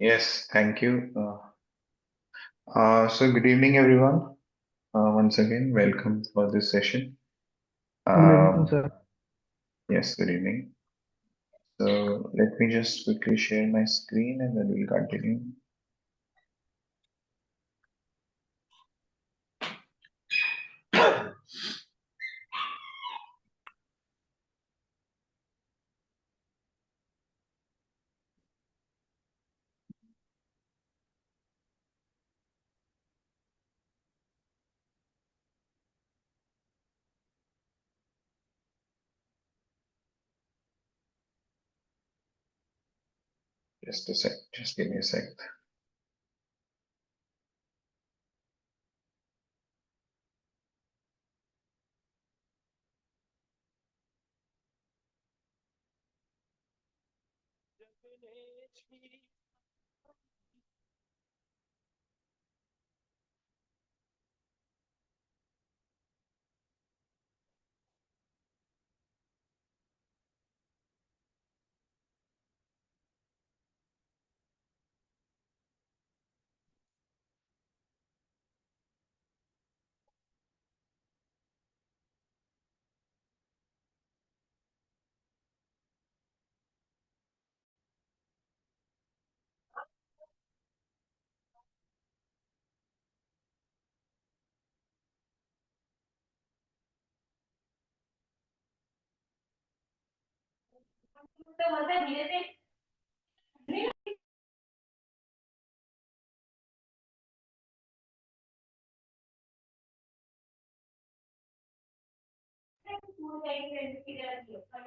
Yes, thank you. So good evening, everyone. Once again, welcome for this session. Good evening, Um, sir. yes, good evening. So let me just quickly share my screen and then we'll continue. Just a sec. Just give me a sec.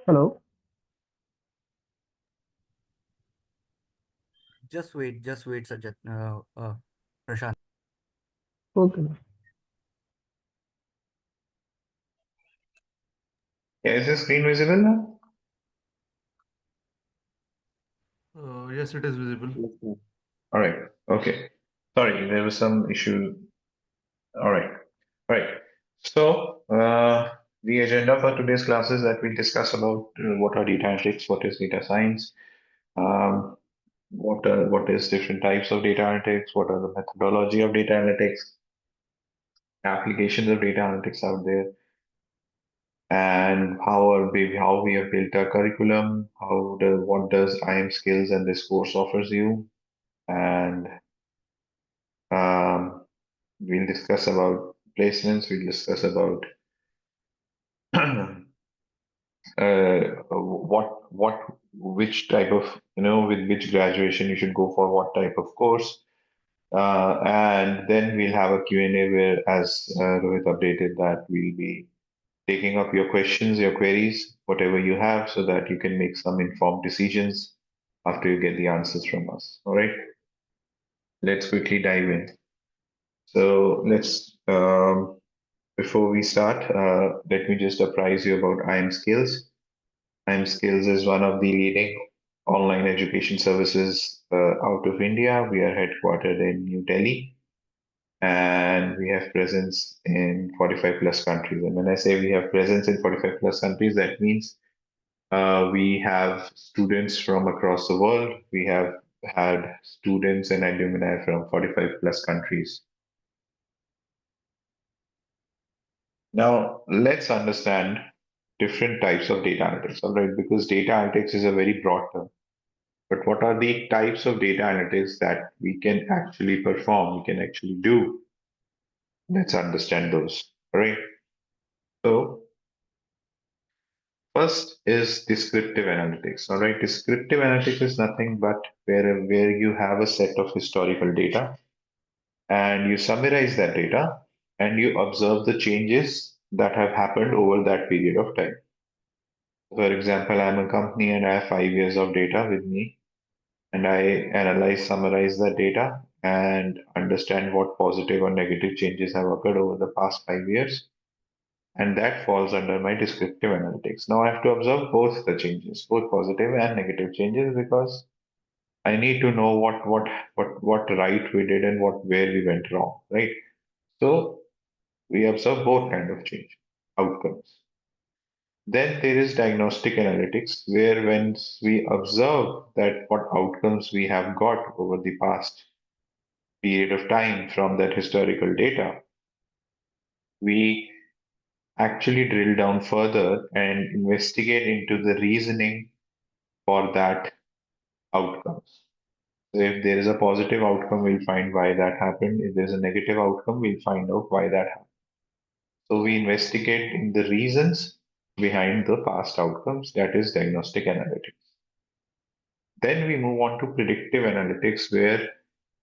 Hello. Just wait, Sajat. Prashant. Okay. Yeah, is the screen visible now? Yes, it is visible. Yes, sir. All right. Okay. Sorry, there was some issue. All right. All right. So the agenda for today's class is that we'll discuss about what are data analytics, what is data science, um, what is different types of data analytics, what are the methodology of data analytics, applications of data analytics out there, and how we have built our curriculum, what does IM skills and this course offers you, and um, we'll discuss about placements, we'll discuss about what which type of with which graduation you should go for what type of course. And then we'll have a Q&A where, as Rohit updated, that we'll be taking up your questions, your queries, whatever you have, so that you can make some informed decisions after you get the answers from us. All right, let's quickly dive in. So before we start, let me just apprise you about IM Skills. IM Skills is one of the leading online education services out of India. We are headquartered in New Delhi and we have presence in 45 plus countries. And when I say we have presence in 45 plus countries, that means we have students from across the world. We have had students and alumni from 45 plus countries. Now, let's understand different types of data analytics, all right? Because data analytics is a very broad term. But what are the types of data analytics that we can actually perform, we can actually do? Let's understand those, all right? So, first is descriptive analytics. All right, descriptive analytics is nothing but where you have a set of historical data and you summarize that data and you observe the changes that have happened over that period of time. For example, I'm a company and I have 5 years of data with me, and I analyze, summarize that data and understand what positive or negative changes have occurred over the past 5 years, and that falls under my descriptive analytics. Now I have to observe both the changes, both positive and negative changes, because I need to know what right we did and what where we went wrong, right? So we observe both kind of change outcomes. Then there is diagnostic analytics, where when we observe that what outcomes we have got over the past period of time from that historical data, we actually drill down further and investigate into the reasoning for that outcomes. So if there is a positive outcome, we'll find why that happened. If there's a negative outcome, we'll find out why that happened. So we investigate in the reasons behind the past outcomes, that is diagnostic analytics. Then we move on to predictive analytics, where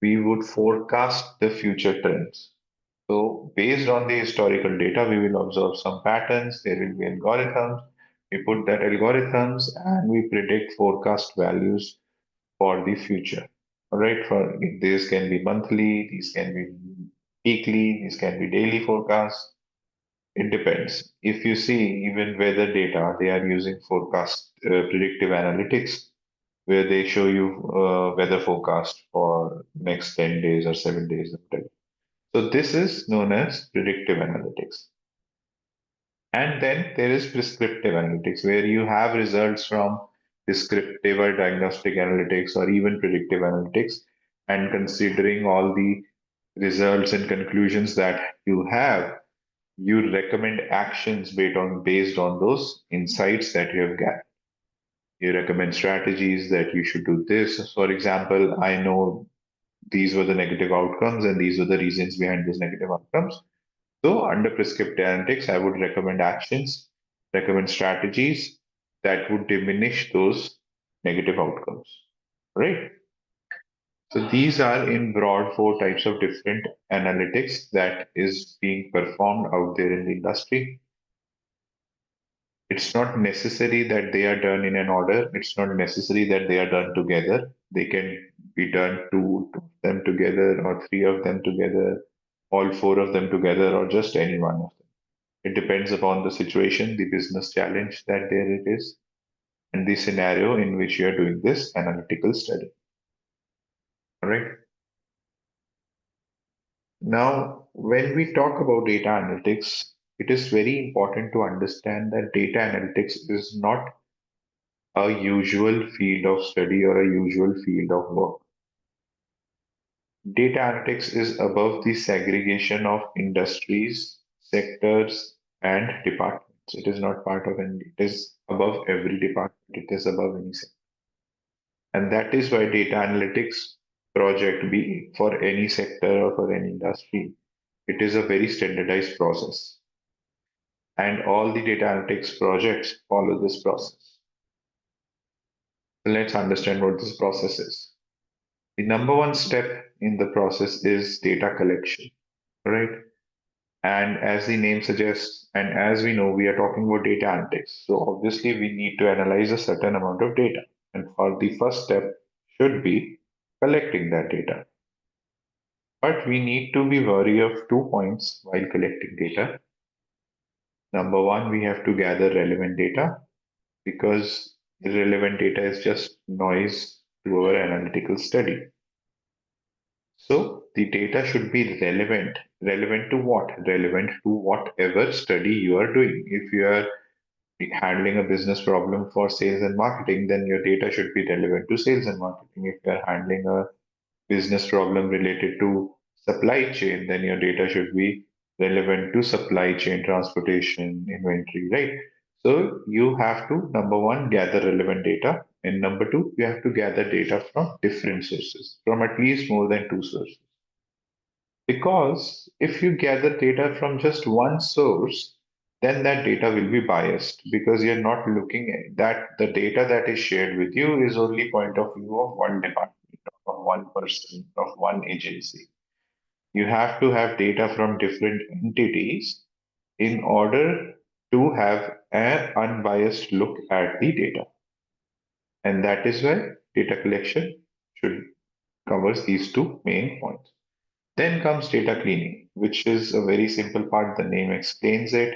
we would forecast the future trends. So, based on the historical data, we will observe some patterns. There will be algorithms. We put that algorithms and we predict forecast values for the future. All right, for these can be monthly, these can be weekly, these can be daily forecasts. It depends. If you see even weather data, they are using forecast predictive analytics where they show you weather forecast for next 10 days or 7 days. So this is known as predictive analytics. And then there is prescriptive analytics, where you have results from descriptive or diagnostic analytics or even predictive analytics. And considering all the results and conclusions that you have, you recommend actions based on those insights that you have gathered. You recommend strategies that you should do this. For example, I know these were the negative outcomes and these were the reasons behind those negative outcomes. So, under prescriptive analytics, I would recommend actions, recommend strategies that would diminish those negative outcomes. Right? So, these are in broad four types of different analytics that is being performed out there in the industry. It's not necessary that they are done in an order. It's not necessary that they are done together. They can be done two of them together, or three of them together, all four of them together, or just any one of them. It depends upon the situation, the business challenge that there it is, and the scenario in which you are doing this analytical study. All right. Now, when we talk about data analytics, it is very important to understand that data analytics is not a usual field of study or a usual field of work. Data analytics is above the segregation of industries, sectors, and departments. It is not part of any, it is above every department, it is above any sector. And that is why data analytics project, be for any sector or for any industry, it is a very standardized process. And all the data analytics projects follow this process. So let's understand what this process is. The number one step in the process is data collection, right? And as the name suggests, and as we know, we are talking about data analytics. So obviously, we need to analyze a certain amount of data. And for the first step should be collecting that data. But we need to be wary of 2 points while collecting data. Number one, we have to gather relevant data, because irrelevant data is just noise to our analytical study. So the data should be relevant. Relevant to what? Relevant to whatever study you are doing. If you are handling a business problem for sales and marketing, then your data should be relevant to sales and marketing. If you are handling a business problem related to supply chain, then your data should be relevant to supply chain, transportation, inventory, right? So you have to, number one, gather relevant data. And number two, you have to gather data from different sources, from at least more than two sources. Because if you gather data from just one source, then that data will be biased, because you're not looking at that the data that is shared with you is only point of view of one department, of one person, of one agency. You have to have data from different entities in order to have an unbiased look at the data. And that is why data collection should covers these two main points. Then comes data cleaning, which is a very simple part. The name explains it,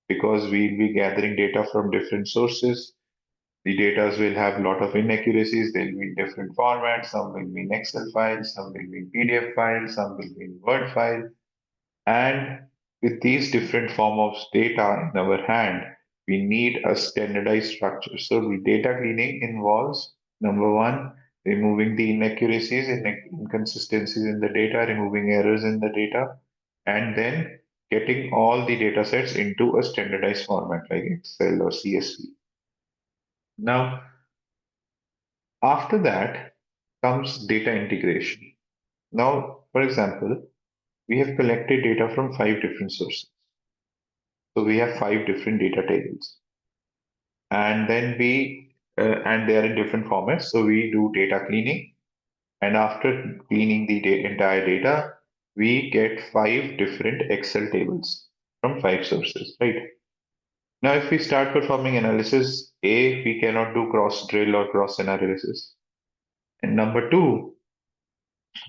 because we'll be gathering data from different sources. The data will have a lot of inaccuracies. They'll be in different formats. Some will be in Excel files, some will be in PDF files, some will be in Word file. And with these different form of data in our hand, we need a standardized structure. So the data cleaning involves number one, removing the inaccuracies and inconsistencies in the data, removing errors in the data, and then getting all the data sets into a standardized format like Excel or CSV. Now, after that comes data integration. Now, for example, we have collected data from five different sources. So we have five different data tables, and then and they are in different formats. So we do data cleaning, and after cleaning the entire data, we get five different Excel tables from five sources, right? Now, if we start performing analysis, A, we cannot do cross drill or cross analysis. And number two,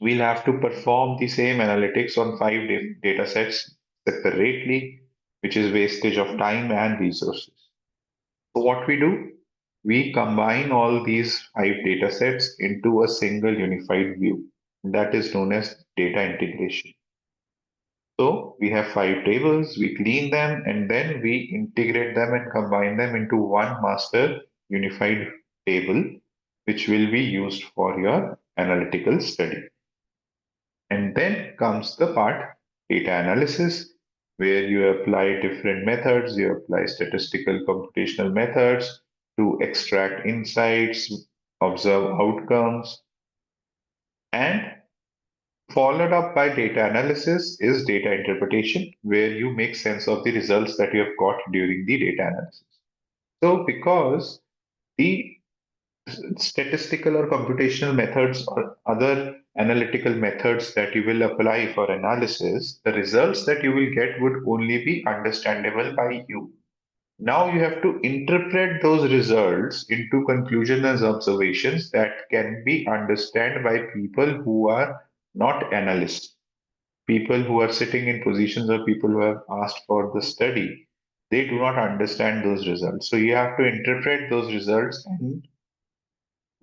we'll have to perform the same analytics on five data sets separately, which is wastage of time and resources. So what we do, we combine all these five data sets into a single unified view. That is known as data integration. So we have five tables, we clean them, and then we integrate them and combine them into one master unified table, which will be used for your analytical study. And then comes the part data analysis, where you apply different methods, you apply statistical computational methods to extract insights, observe outcomes, and followed up by data analysis is data interpretation, where you make sense of the results that you have got during the data analysis. So, because the statistical or computational methods or other analytical methods that you will apply for analysis, the results that you will get would only be understandable by you. Now you have to interpret those results into conclusions and observations that can be understood by people who are not analysts, people who are sitting in positions or people who have asked for the study. They do not understand those results. So you have to interpret those results and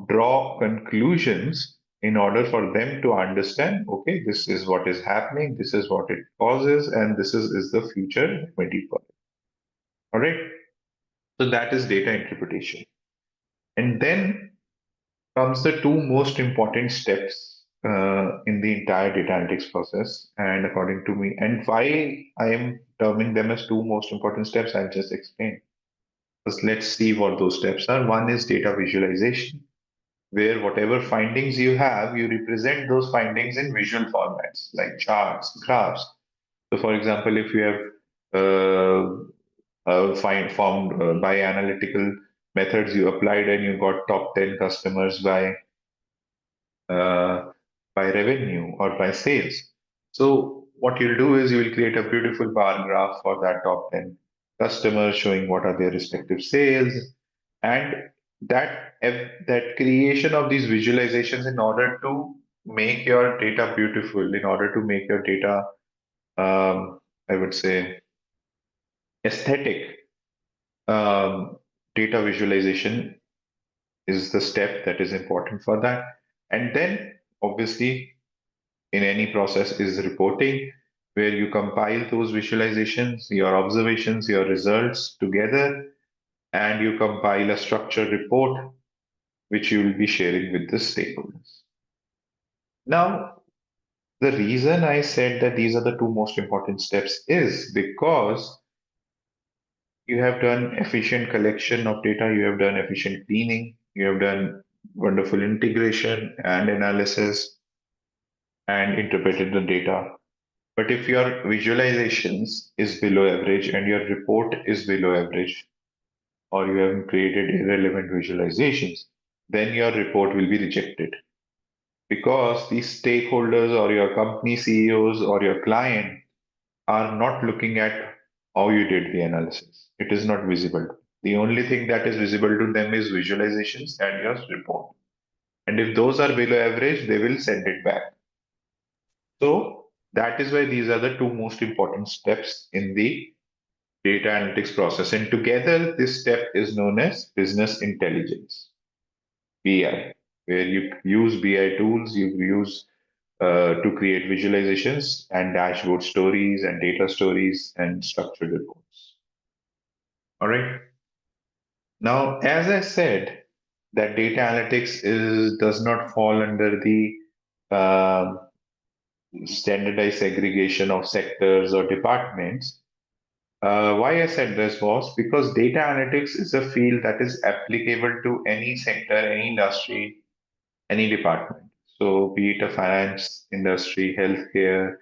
draw conclusions in order for them to understand, okay, this is what is happening, this is what it causes, and is the future remedy for it. All right. So that is data interpretation. And then comes the two most important steps in the entire data analytics process. And according to me, and why I am terming them as two most important steps, I'll just explain. First, let's see what those steps are. One is data visualization, where whatever findings you have, you represent those findings in visual formats like charts, graphs. So, for example, if you have formed by analytical methods you applied and you got top 10 customers uh, by revenue or by sales. So, what you'll do is you will create a beautiful bar graph for that top 10 customers showing what are their respective sales, and that creation of these visualizations in order to make your data beautiful, in order to make your data, I would say, aesthetic. Data visualization is the step that is important for that. And then, obviously, in any process is reporting, where you compile those visualizations, your observations, your results together, and you compile a structured report which you will be sharing with the stakeholders. Now, the reason I said that these are the two most important steps is because you have done efficient collection of data, you have done efficient cleaning, you have done wonderful integration and analysis and interpreted the data. But if your visualizations is below average and your report is below average, or you have created irrelevant visualizations, then your report will be rejected because the stakeholders or your company CEOs or your client are not looking at how you did the analysis. It is not visible. The only thing that is visible to them is visualizations and your report. And if those are below average, they will send it back. So that is why these are the two most important steps in the data analytics process. And together, this step is known as business intelligence, BI, where you use BI tools, you use to create visualizations and dashboard stories and data stories and structured reports. All right. Now, as I said, that data analytics does not fall under the um standardized segregation of sectors or departments. Why I said this was because data analytics is a field that is applicable to any sector, any industry, any department. So, be it a finance industry, healthcare,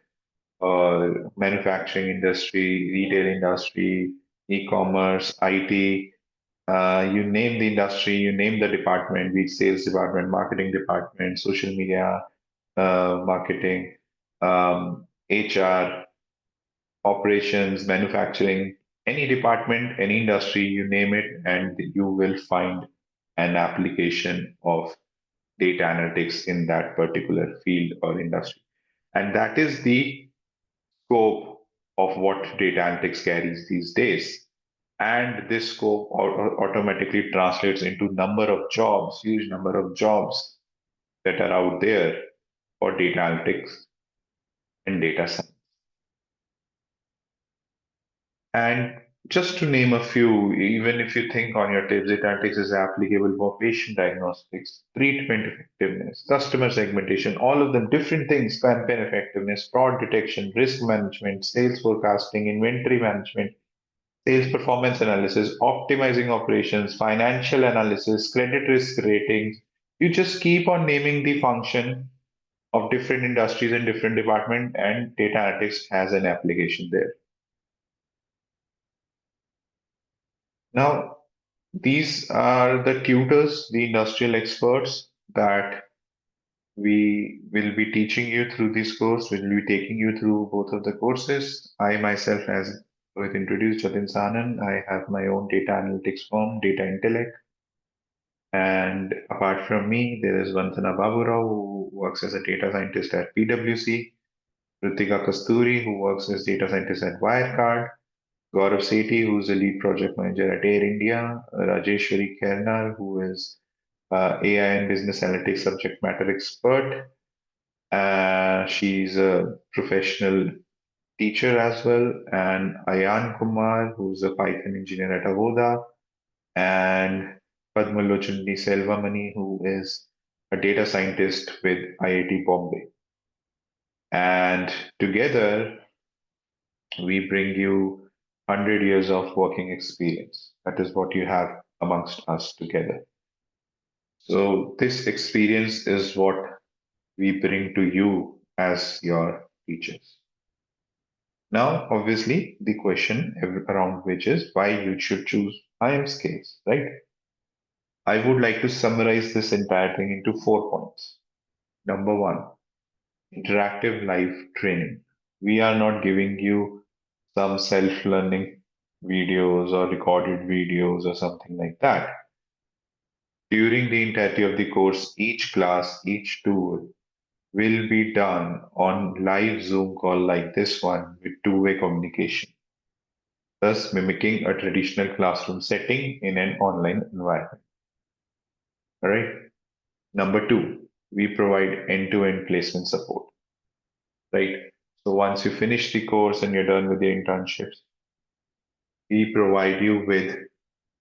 or manufacturing industry, retail industry, e-commerce, IT, you name the industry, you name the department, be it sales department, marketing department, social media, marketing, HR, operations, manufacturing, any department, any industry, you name it, and you will find an application of data analytics in that particular field or industry. And that is the scope of what data analytics carries these days. And this scope automatically translates into number of jobs, huge number of jobs that are out there for data analytics and data science. And just to name a few, even if you think on your tips, data analytics is applicable for patient diagnostics, treatment effectiveness, customer segmentation, all of them different things, campaign effectiveness, fraud detection, risk management, sales forecasting, inventory management, sales performance analysis, optimizing operations, financial analysis, credit risk ratings. You just keep on naming the function of different industries and different department, and data analytics has an application there. Now, these are the tutors, the industrial experts that we will be teaching you through this course. We'll be taking you through both of the courses. I myself, as with introduced Jatin Sahnan, I have my own data analytics firm, Data Intellect. And apart from me, there is Vandana Baburao, who works as a data scientist at PwC, Ritika Kasturi, who works as data scientist at Wirecard, Gaurav Sethi, who's the lead project manager at Air India, Rajeshwari Kernar, who is AI and business analytics subject matter expert. She's a professional teacher as well, and Ayan Kumar, who's a Python engineer at Avoda, and Padmalochandi Selvamani, who is a data scientist with IIT Bombay. And together, we bring you 100 years of working experience. That is what you have amongst us together. So, this experience is what we bring to you as your teachers. Now, obviously, the question around which is why you should choose IM Scales, right? I would like to summarize this entire thing into 4 points. Number one, interactive live training. We are not giving you some self learning videos or recorded videos or something like that. During the entirety of the course, each class, each tool will be done on live Zoom call like this one with two-way communication, thus mimicking a traditional classroom setting in an online environment. All right. Number two, we provide end-to-end placement support, right? So once you finish the course and you're done with the internships, we provide you with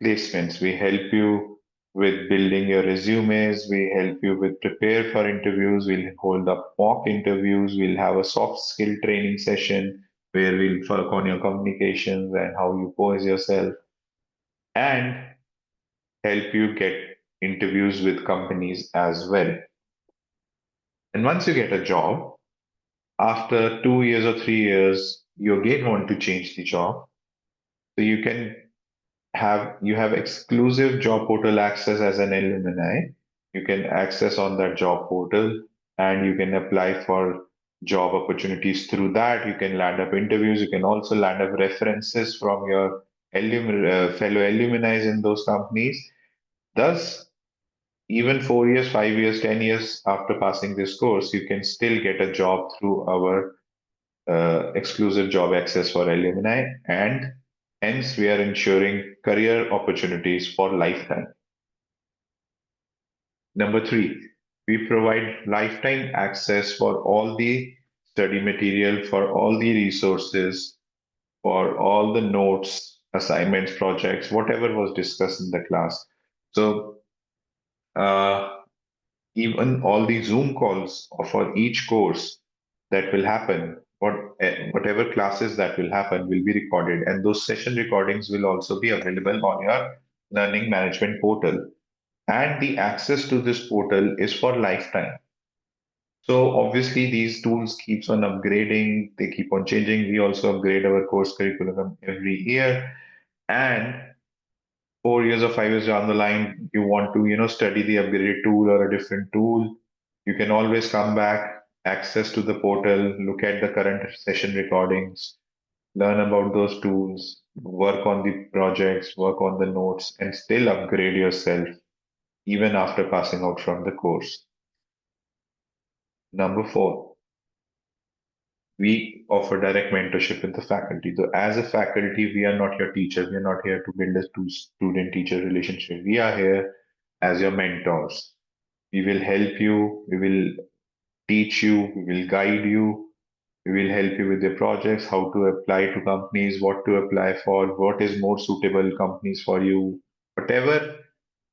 placements. We help you with building your resumes. We help you with prepare for interviews. We'll hold up mock interviews. We'll have a soft skill training session where we'll work on your communications and how you pose yourself and help you get interviews with companies as well. And once you get a job, after 2 years or 3 years, you again want to change the job. So you have exclusive job portal access as an alumni. You can access on that job portal and you can apply for job opportunities through that. You can land up interviews. You can also land up references from your fellow alumni in those companies. Thus, even 4 years, 5 years, 10 years after passing this course, you can still get a job through our exclusive job access for alumni, and hence we are ensuring career opportunities for lifetime. Number three, we provide lifetime access for all the study material, for all the resources, for all the notes, assignments, projects, whatever was discussed in the class. So uh, even all the Zoom calls for each course that will happen, whatever classes that will happen will be recorded, and those session recordings will also be available on your learning management portal. And the access to this portal is for lifetime. So obviously these tools keeps on upgrading, they keep on changing. We also upgrade our course curriculum every year. And 4 years or 5 years down the line, you want to, study the upgraded tool or a different tool, you can always come back, access to the portal, look at the current session recordings, learn about those tools, work on the projects, work on the notes, and still upgrade yourself even after passing out from the course. Number four, we offer direct mentorship with the faculty. So, as a faculty, we are not your teacher. We are not here to build a student teacher relationship. We are here as your mentors. We will help you, we will teach you, we will guide you, we will help you with your projects, how to apply to companies, what to apply for, what is more suitable companies for you, whatever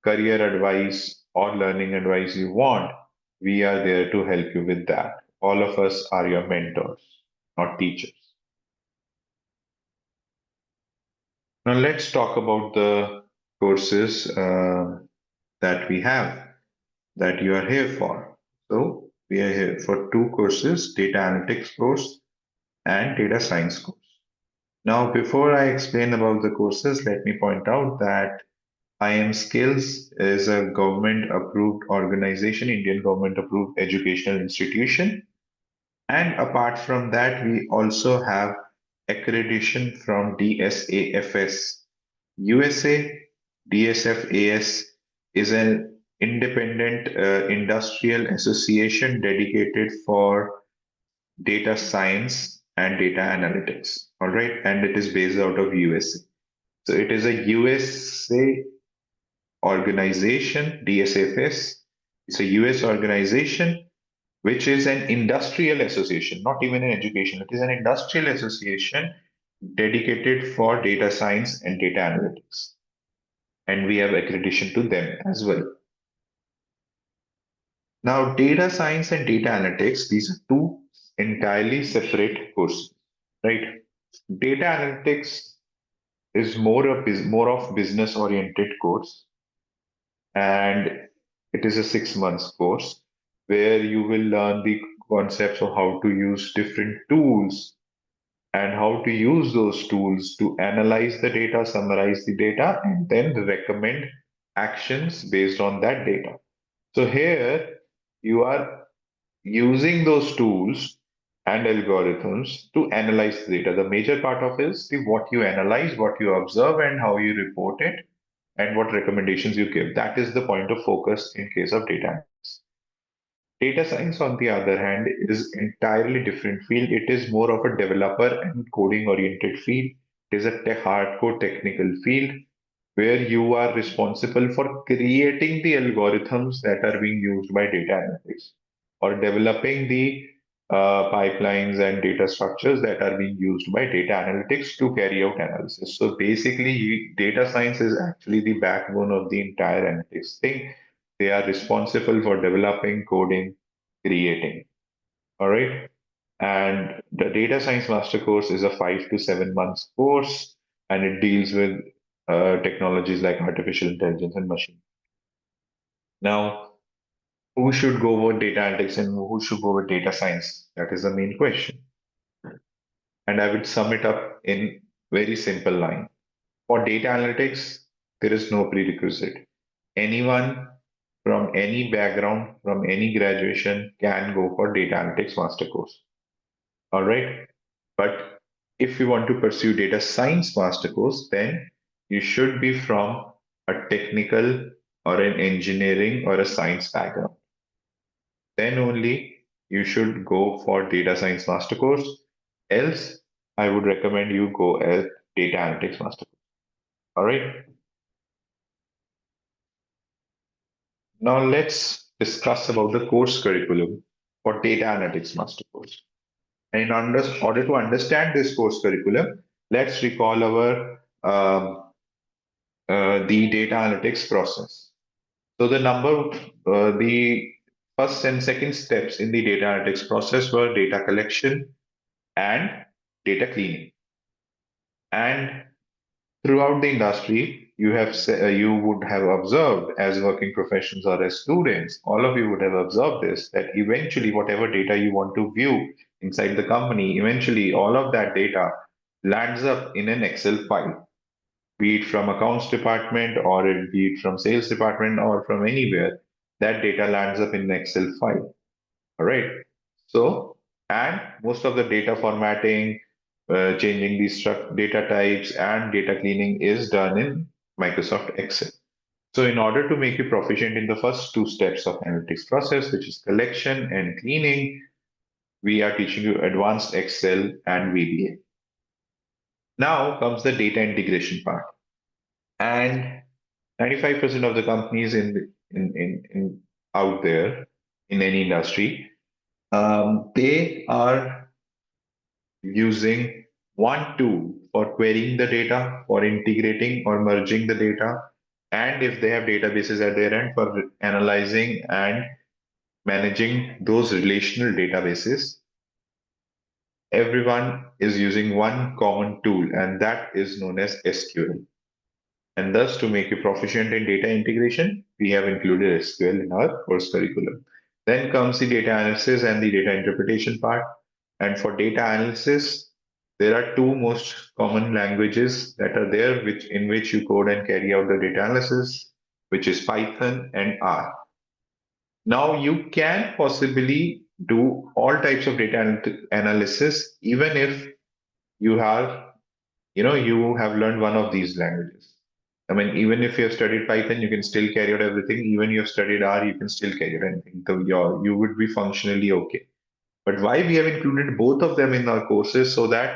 career advice or learning advice you want, we are there to help you with that. All of us are your mentors, not teachers. Now let's talk about the courses that we have that you are here for. So we are here for two courses, data analytics course and data science course. Now, before I explain about the courses, let me point out that IM Skills is a government approved organization, Indian government approved educational institution. And apart from that, we also have accreditation from DSAFS. USA DSFAS is an independent industrial association dedicated for data science and data analytics. All right, and it is based out of USA. So it is a USA organization, DSFS. It's a US organization which is an industrial association, not even an education. It is an industrial association dedicated for data science and data analytics. And we have accreditation to them as well. Now, data science and data analytics, these are two entirely separate courses, right? Data analytics is more of business oriented course, and it is a 6 months course where you will learn the concepts of how to use different tools and how to use those tools to analyze the data, summarize the data, and then recommend actions based on that data. So here you are using those tools and algorithms to analyze the data. The major part of it is the what you analyze, what you observe, and how you report it, and what recommendations you give. That is the point of focus in case of data analysis. Data science, on the other hand, is entirely different field. It is more of a developer and coding oriented field. It is a hardcore technical field where you are responsible for creating the algorithms that are being used by data analytics or developing the pipelines and data structures that are being used by data analytics to carry out analysis. So basically, data science is actually the backbone of the entire analytics thing. They are responsible for developing, coding, creating. All right. And the data science master course is a 5 to 7 months course, and it deals with technologies like artificial intelligence and machine. Now, who should go with data analytics and who should go with data science? That is the main question. And I would sum it up in very simple line. For data analytics, there is no prerequisite. Anyone from any background, from any graduation can go for data analytics master course. All right. But if you want to pursue data science master course, then you should be from a technical or an engineering or a science background. Then only you should go for data science master course. Else, I would recommend you go as data analytics master course. All right. Now let's discuss about the course curriculum for data analytics master course. And in order to understand this course curriculum, let's recall our um, the data analytics process. So the first and second steps in the data analytics process were data collection and data cleaning. And throughout the industry, you would have observed as working professionals or as students, all of you would have observed this, that eventually whatever data you want to view inside the company, eventually all of that data lands up in an Excel file, be it from accounts department or be it from sales department or from anywhere. That data lands up in an Excel file. All right. So, and most of the data formatting, changing these data types, and data cleaning is done in Microsoft Excel. So, in order to make you proficient in the first two steps of analytics process, which is collection and cleaning, we are teaching you advanced Excel and VBA. Now comes the data integration part, and 95% of the companies in out there in any industry, they are using one tool for querying the data, for integrating or merging the data, and if they have databases at their end for analyzing and managing those relational databases. Everyone is using one common tool, and that is known as SQL. And thus, to make you proficient in data integration, we have included SQL in our course curriculum. Then comes the data analysis and the data interpretation part. And for data analysis, there are two most common languages that are there, in which you code and carry out the data analysis, which is Python and R. Now you can possibly do all types of data analysis, even if you have learned one of these languages. I mean, even if you have studied Python, you can still carry out everything. Even you have studied R, you can still carry out anything. So you would be functionally okay. But why we have included both of them in our courses, so that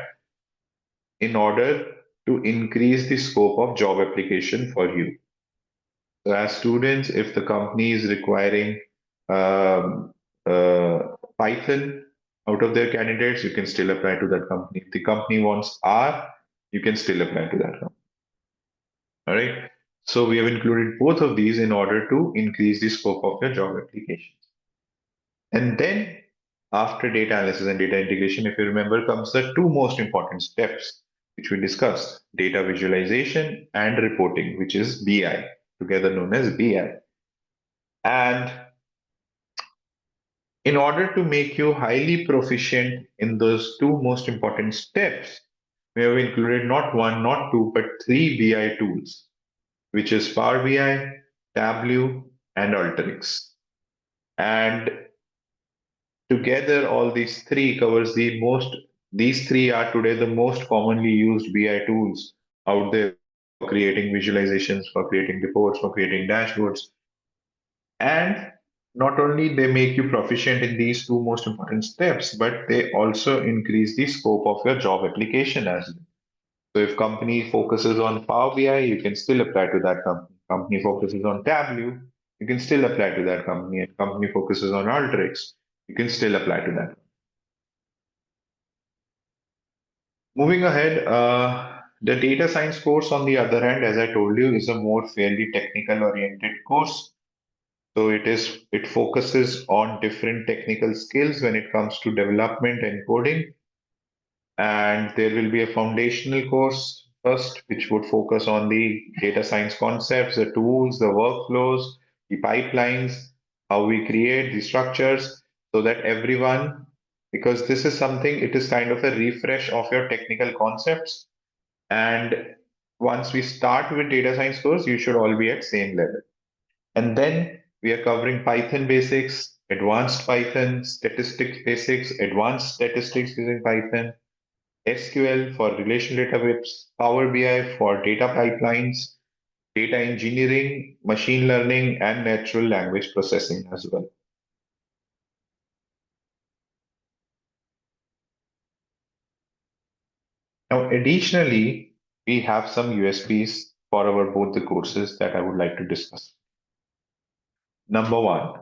in order to increase the scope of job application for you. So as students, if the company is requiring um, uh, Python out of their candidates, you can still apply to that company. If the company wants R, you can still apply to that company. All right. So we have included both of these in order to increase the scope of your job applications. And then after data analysis and data integration, if you remember, comes the two most important steps which we discussed: data visualization and reporting, which is BI, together known as BI. And in order to make you highly proficient in those two most important steps, we have included not one, not two, but three BI tools, which is Power BI, Tableau, and Alteryx. And together, all these three covers the most. These three are today the most commonly used BI tools out there for creating visualizations, for creating reports, for creating dashboards. And not only they make you proficient in these two most important steps, but they also increase the scope of your job application as well. So if company focuses on Power BI, you can still apply to that company. Company focuses on Tableau, you can still apply to that company. And company focuses on Alteryx, you can still apply to that. Moving ahead, the data science course, on the other hand, as I told you, is a more fairly technical oriented course. So it focuses on different technical skills when it comes to development and coding. And there will be a foundational course first, which would focus on the data science concepts, the tools, the workflows, the pipelines, how we create the structures, so that everyone, because this is something, it is kind of a refresh of your technical concepts. And once we start with data science course, you should all be at same level. And then we are covering Python basics, advanced Python, statistics basics, advanced statistics using Python, SQL for relational database, Power BI for data pipelines, data engineering, machine learning, and natural language processing as well. Now, additionally, we have some USPs for our both the courses that I would like to discuss. Number one,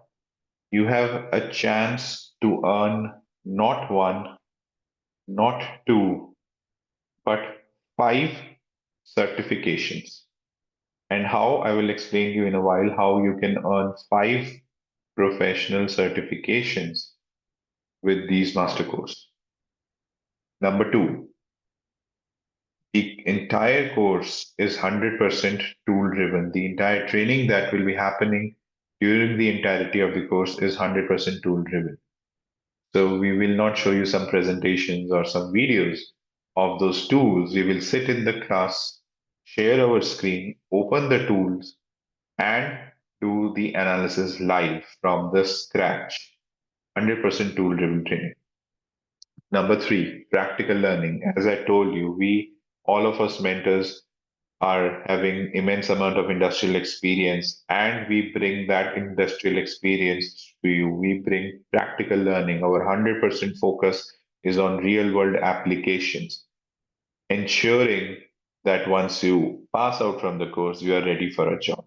you have a chance to earn not one, not two, but five certifications. And how I will explain to you in a while how you can earn 5 professional certifications with these master course. Number two, the entire course is 100% tool driven. The entire training that will be happening during the entirety of the course is 100% tool driven. So we will not show you some presentations or some videos of those tools. We will sit in the class, share our screen, open the tools, and do the analysis live from the scratch. 100% tool driven training. Number three, practical learning. As I told you, all of us mentors are having immense amount of industrial experience, and we bring that industrial experience to you. We bring practical learning. Our 100% focus is on real world applications, ensuring that once you pass out from the course, you are ready for a job.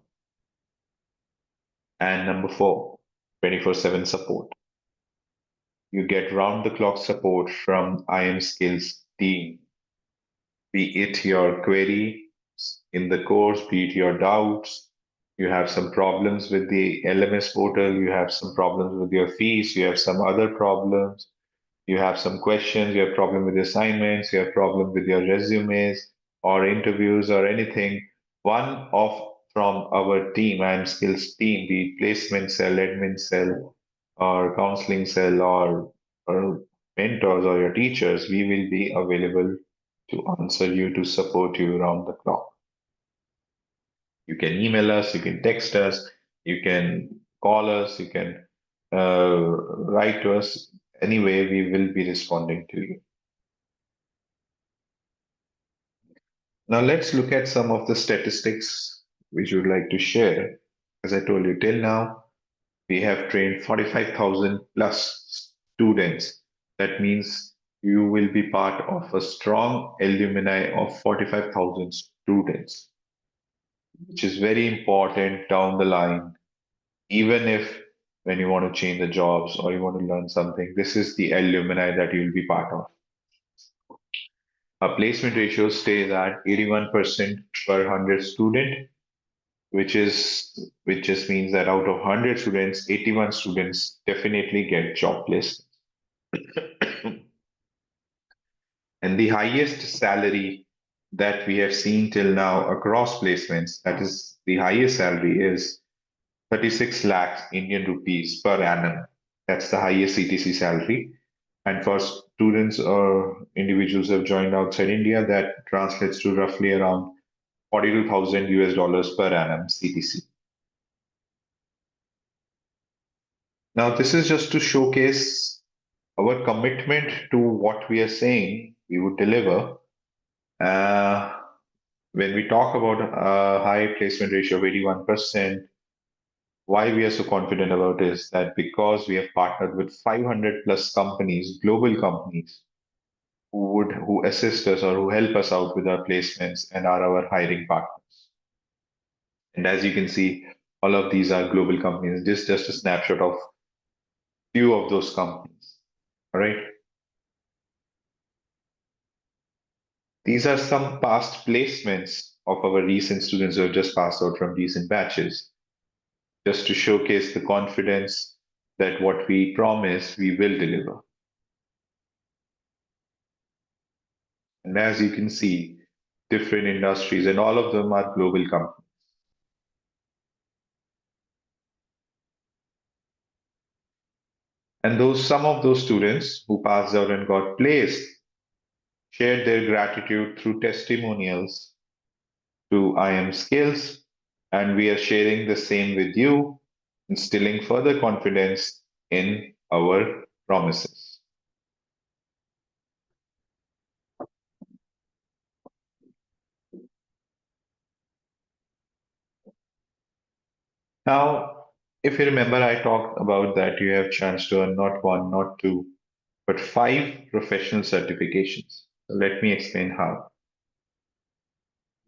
And number four, 24/7 support. You get round the clock support from IM Skills team, be it your query in the course, be it your doubts. You have some problems with the LMS portal, you have some problems with your fees, you have some other problems, you have some questions, you have problem with assignments, you have problem with your resumes or interviews or anything. One of from our team, IM Skills team, the placement cell, admin cell, or counseling cell, or mentors or your teachers, we will be available to answer you, to support you around the clock. You can email us, you can text us, you can call us, you can write to us. Anyway, we will be responding to you. Now, let's look at some of the statistics which we would like to share. As I told you, till now, we have trained 45,000 plus students. That means you will be part of a strong alumni of 45,000 students, which is very important down the line. Even if when you want to change the jobs or you want to learn something, this is the alumni that you'll be part of. Our placement ratio stays at 81% per 100 student, which just means that out of 100 students, 81 students definitely get job placements. And the highest salary that we have seen till now across placements, that is the highest salary, is 36 lakhs Indian rupees per annum. That's the highest CTC salary. And for students or individuals who have joined outside India, that translates to roughly around 42,000 US dollars per annum CTC. Now, this is just to showcase our commitment to what we are saying we would deliver. When we talk about a high placement ratio of 81%, why we are so confident about is that because we have partnered with 500 plus companies, global companies, who assist us or who help us out with our placements and are our hiring partners. And as you can see, all of these are global companies. This is just a snapshot of few of those companies. All right. These are some past placements of our recent students who have just passed out from recent batches, just to showcase the confidence that what we promise, we will deliver. And as you can see, different industries, and all of them are global companies. And some of those students who passed out and got placed shared their gratitude through testimonials to IM Skills, and we are sharing the same with you, instilling further confidence in our promises. Now, if you remember, I talked about that you have chance to earn not one, not two, but 5 professional certifications. So let me explain how.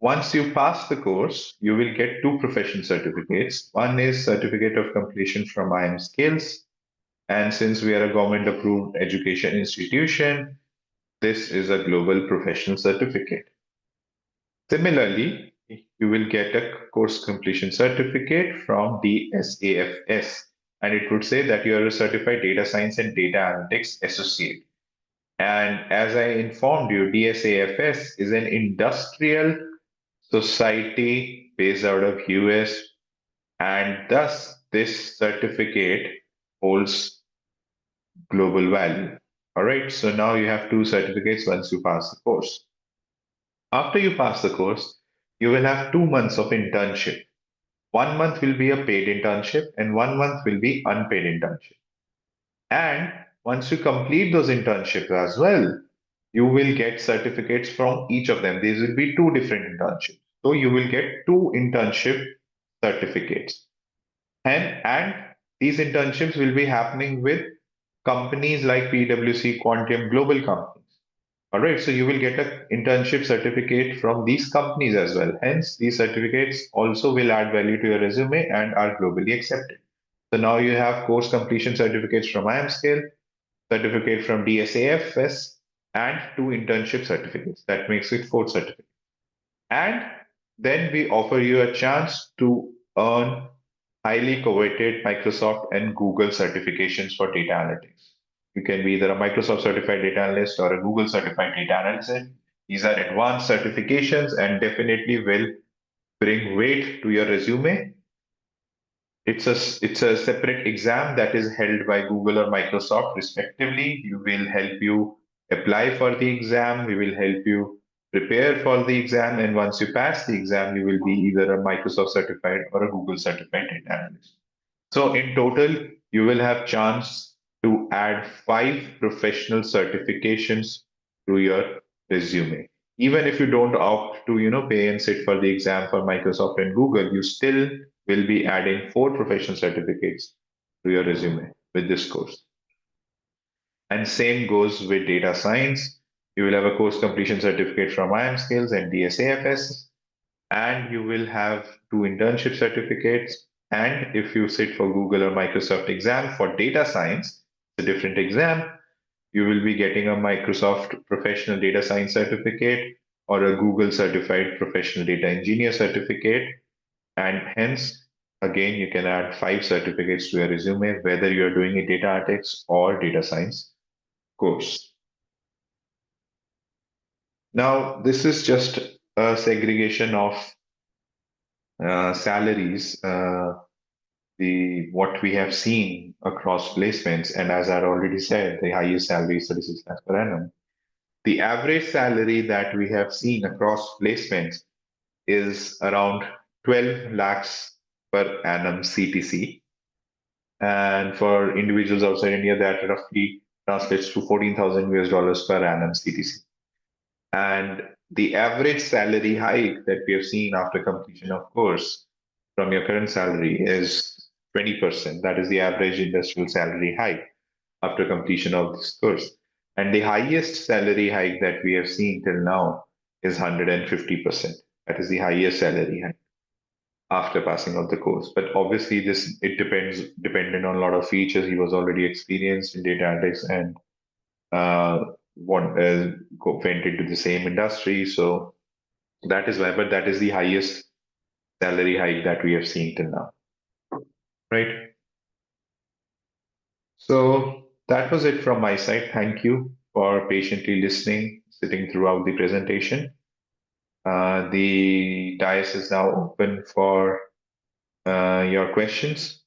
Once you pass the course, you will get 2 professional certificates. One is certificate of completion from IM Skills. And since we are a government approved education institution, this is a global professional certificate. Similarly, you will get a course completion certificate from DSAFS, and it would say that you are a certified data science and data analytics associate. And as I informed you, DSAFS is an industrial society based out of US, and thus this certificate holds global value. All right, so now you have two certificates once you pass the course. After you pass the course, you will have 2 months of internship. 1 month will be a paid internship, and 1 month will be unpaid internship. And once you complete those internships as well, you will get certificates from each of them. These will be two different internships. So you will get two internship certificates. And these internships will be happening with companies like PwC, Quantium, global companies. All right, so you will get an internship certificate from these companies as well. Hence, these certificates also will add value to your resume and are globally accepted. So now you have course completion certificates from IMScale, certificate from DSAFS, and two internship certificates. That makes it four certificates. And then we offer you a chance to earn highly coveted Microsoft and Google certifications for data analytics. You can be either a Microsoft certified data analyst or a Google certified data analyst. These are advanced certifications and definitely will bring weight to your resume. It's a separate exam that is held by Google or Microsoft respectively. We will help you apply for the exam. We will help you prepare for the exam. And once you pass the exam, you will be either a Microsoft certified or a Google certified data analyst. So in total, you will have chance to add 5 professional certifications to your resume. Even if you don't opt to, pay and sit for the exam for Microsoft and Google, you still will be adding 4 professional certificates to your resume with this course. And same goes with data science. You will have a course completion certificate from IMSkills and DSAFS, and you will have two internship certificates. And if you sit for Google or Microsoft exam for data science, it's a different exam. You will be getting a Microsoft professional data science certificate or a Google certified professional data engineer certificate. And hence, again, you can add 5 certificates to your resume, whether you're doing a data analytics or data science course. Now, this is just a segregation of salaries, the what we have seen across placements, and as I already said, the highest salary is 36 lakhs per annum. The average salary that we have seen across placements is around 12 lakhs per annum CTC, and for individuals outside India, that roughly translates to 14,000 US dollars per annum CTC. And the average salary hike that we have seen after completion of course from your current salary is 20%. That is the average industrial salary hike after completion of this course. And the highest salary hike that we have seen till now is 150%. That is the highest salary hike after passing of the course. But obviously, this it dependent on a lot of features. He was already experienced in data analytics and went into the same industry. So that is why, but that is the highest salary hike that we have seen till now, right? So that was it from my side. Thank you for patiently listening, sitting throughout the presentation. The dais is now open for your questions,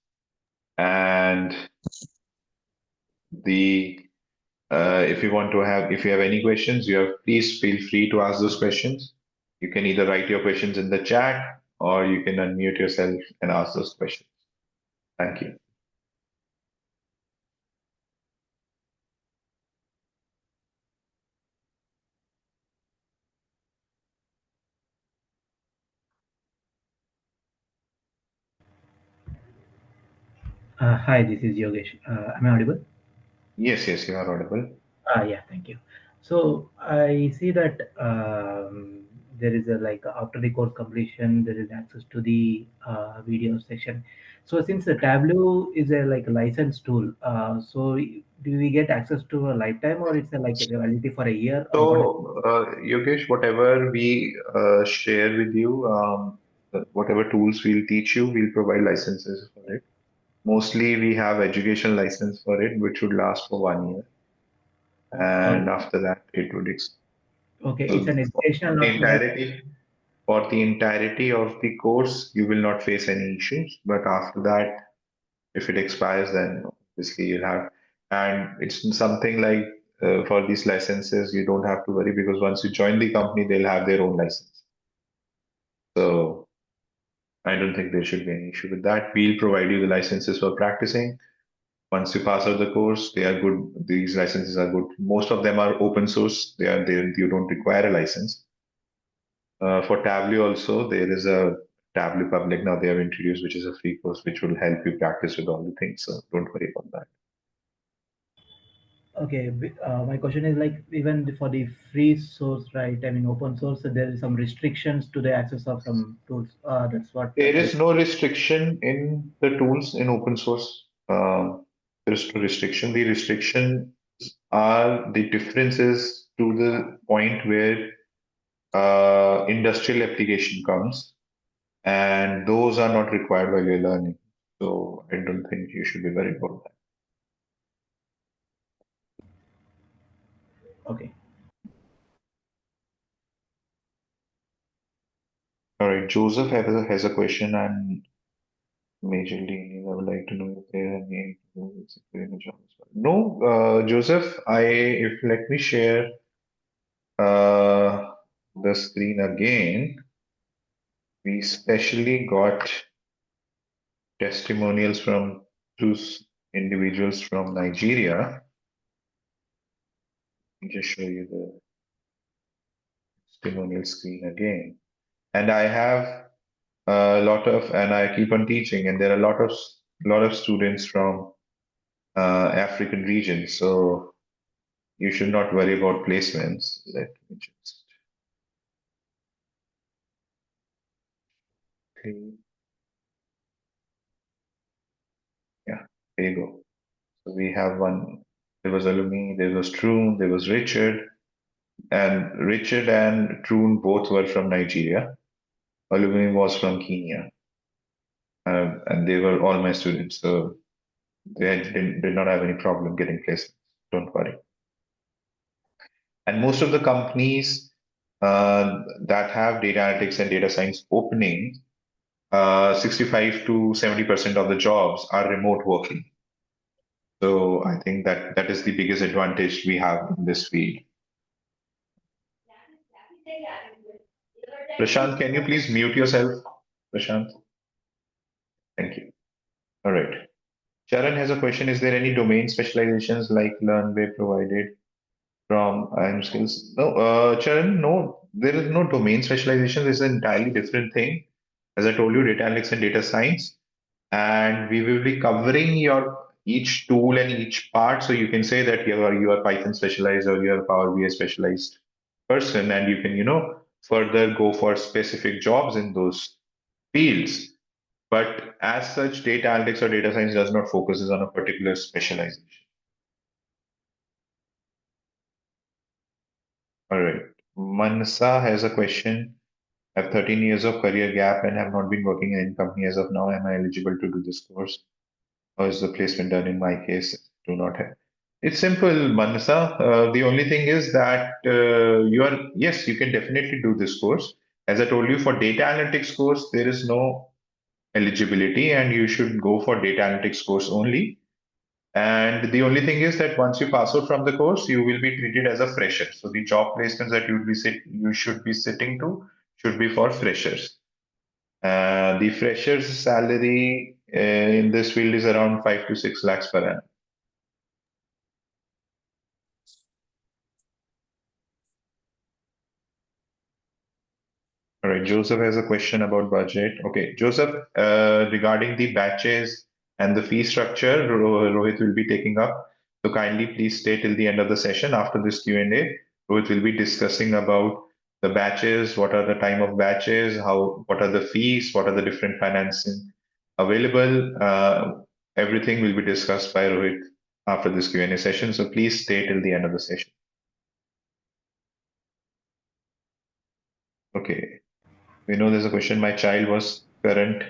and the if you have any questions, please feel free to ask those questions. You can either write your questions in the chat or you can unmute yourself and ask those questions. Thank you. Hi, this is Yogesh. Am I audible? Yes, you are audible. Yeah, thank you. So I see that there is a like after the course completion, there is access to the video section. So since the Tableau is a like a licensed tool, so do we get access to a lifetime or it's a, like a validity for a year or what? So, Yogesh, whatever we share with you, whatever tools we'll teach you, we'll provide licenses for it. Mostly, we have education license for it, which would last for 1 year, Oh, and after that, it would. okay, it's So, an educational, for the not like. entirety of the course, you will not face any issues. But after that, if it expires, then obviously you'll have. And it's something like for these licenses, you don't have to worry because once you join the company, they'll have their own license. So I don't think there should be any issue with that. We'll provide you the licenses for practicing. Once you pass out the course, they are good. These licenses are good. Most of them are open source. They are there. You don't require a license. For Tableau also, there is a Tableau Public now they have introduced, which is a free course, which will help you practice with all the things. So don't worry about that. Okay, my question is like even for the free source, right? I mean, open source, there is some restrictions to the access of some tools. That's what There I. is no restriction in the tools in open source. There is no restriction. The restriction are the differences to the point where industrial application comes, and those are not required while you're learning. So I don't think you should be worried about that. Okay. All right, Joseph has a question, and majorly, I would like to know if there are any improvements in the job as well. No, Joseph, if let me share the screen again. We specially got testimonials from two individuals from Nigeria. Let me just show you the testimonial screen again. And I have a lot of, and I keep on teaching, and there are a lot of students from African regions. So you should not worry about placements. Let me just okay. Yeah, there you go. So we have one. There was Alumi, there was Troon, there was Richard, and Troon both were from Nigeria. Alumi was from Kenya, and they were all my students. So they did not have any problem getting placements. Don't worry. And most of the companies that have data analytics and data science opening, 65 to 70% of the jobs are remote working. So I think that is the biggest advantage we have in this field. Prashant, can you please mute yourself? Prashant, thank you. All right. Charan has a question. Is there any domain specializations like LearnWay provided from IM skills? No, Charan, no, there is no domain specialization. This is an entirely different thing. As I told you, data analytics and data science. And we will be covering your each tool and each part. So you can say that you are Python specialized or you are Power BI specialized person, and you can further go for specific jobs in those fields. But as such, data analytics or data science does not focuses on a particular specialization. All right. Mansa has a question. I have 13 years of career gap and have not been working in any company as of now. Am I eligible to do this course? How is the placement done in my case? Do not have. It's simple, Manasa. The only thing is that yes, you can definitely do this course. As I told you, for data analytics course, there is no eligibility and you should go for data analytics course only. And the only thing is that once you pass out from the course, you will be treated as a fresher. So the job placements that you should be sitting to should be for freshers. The freshers salary in this field is around 5 to 6 lakhs per annum. All right, Joseph has a question about budget. Okay, Joseph, regarding the batches and the fee structure, Rohit will be taking up. So kindly please stay till the end of the session. After this Q&A, Rohit will be discussing about the batches, what are the time of batches, what are the fees, what are the different financing available. Everything will be discussed by Rohit after this Q&A session. So please stay till the end of the session. Okay. We know there's a question. My child was current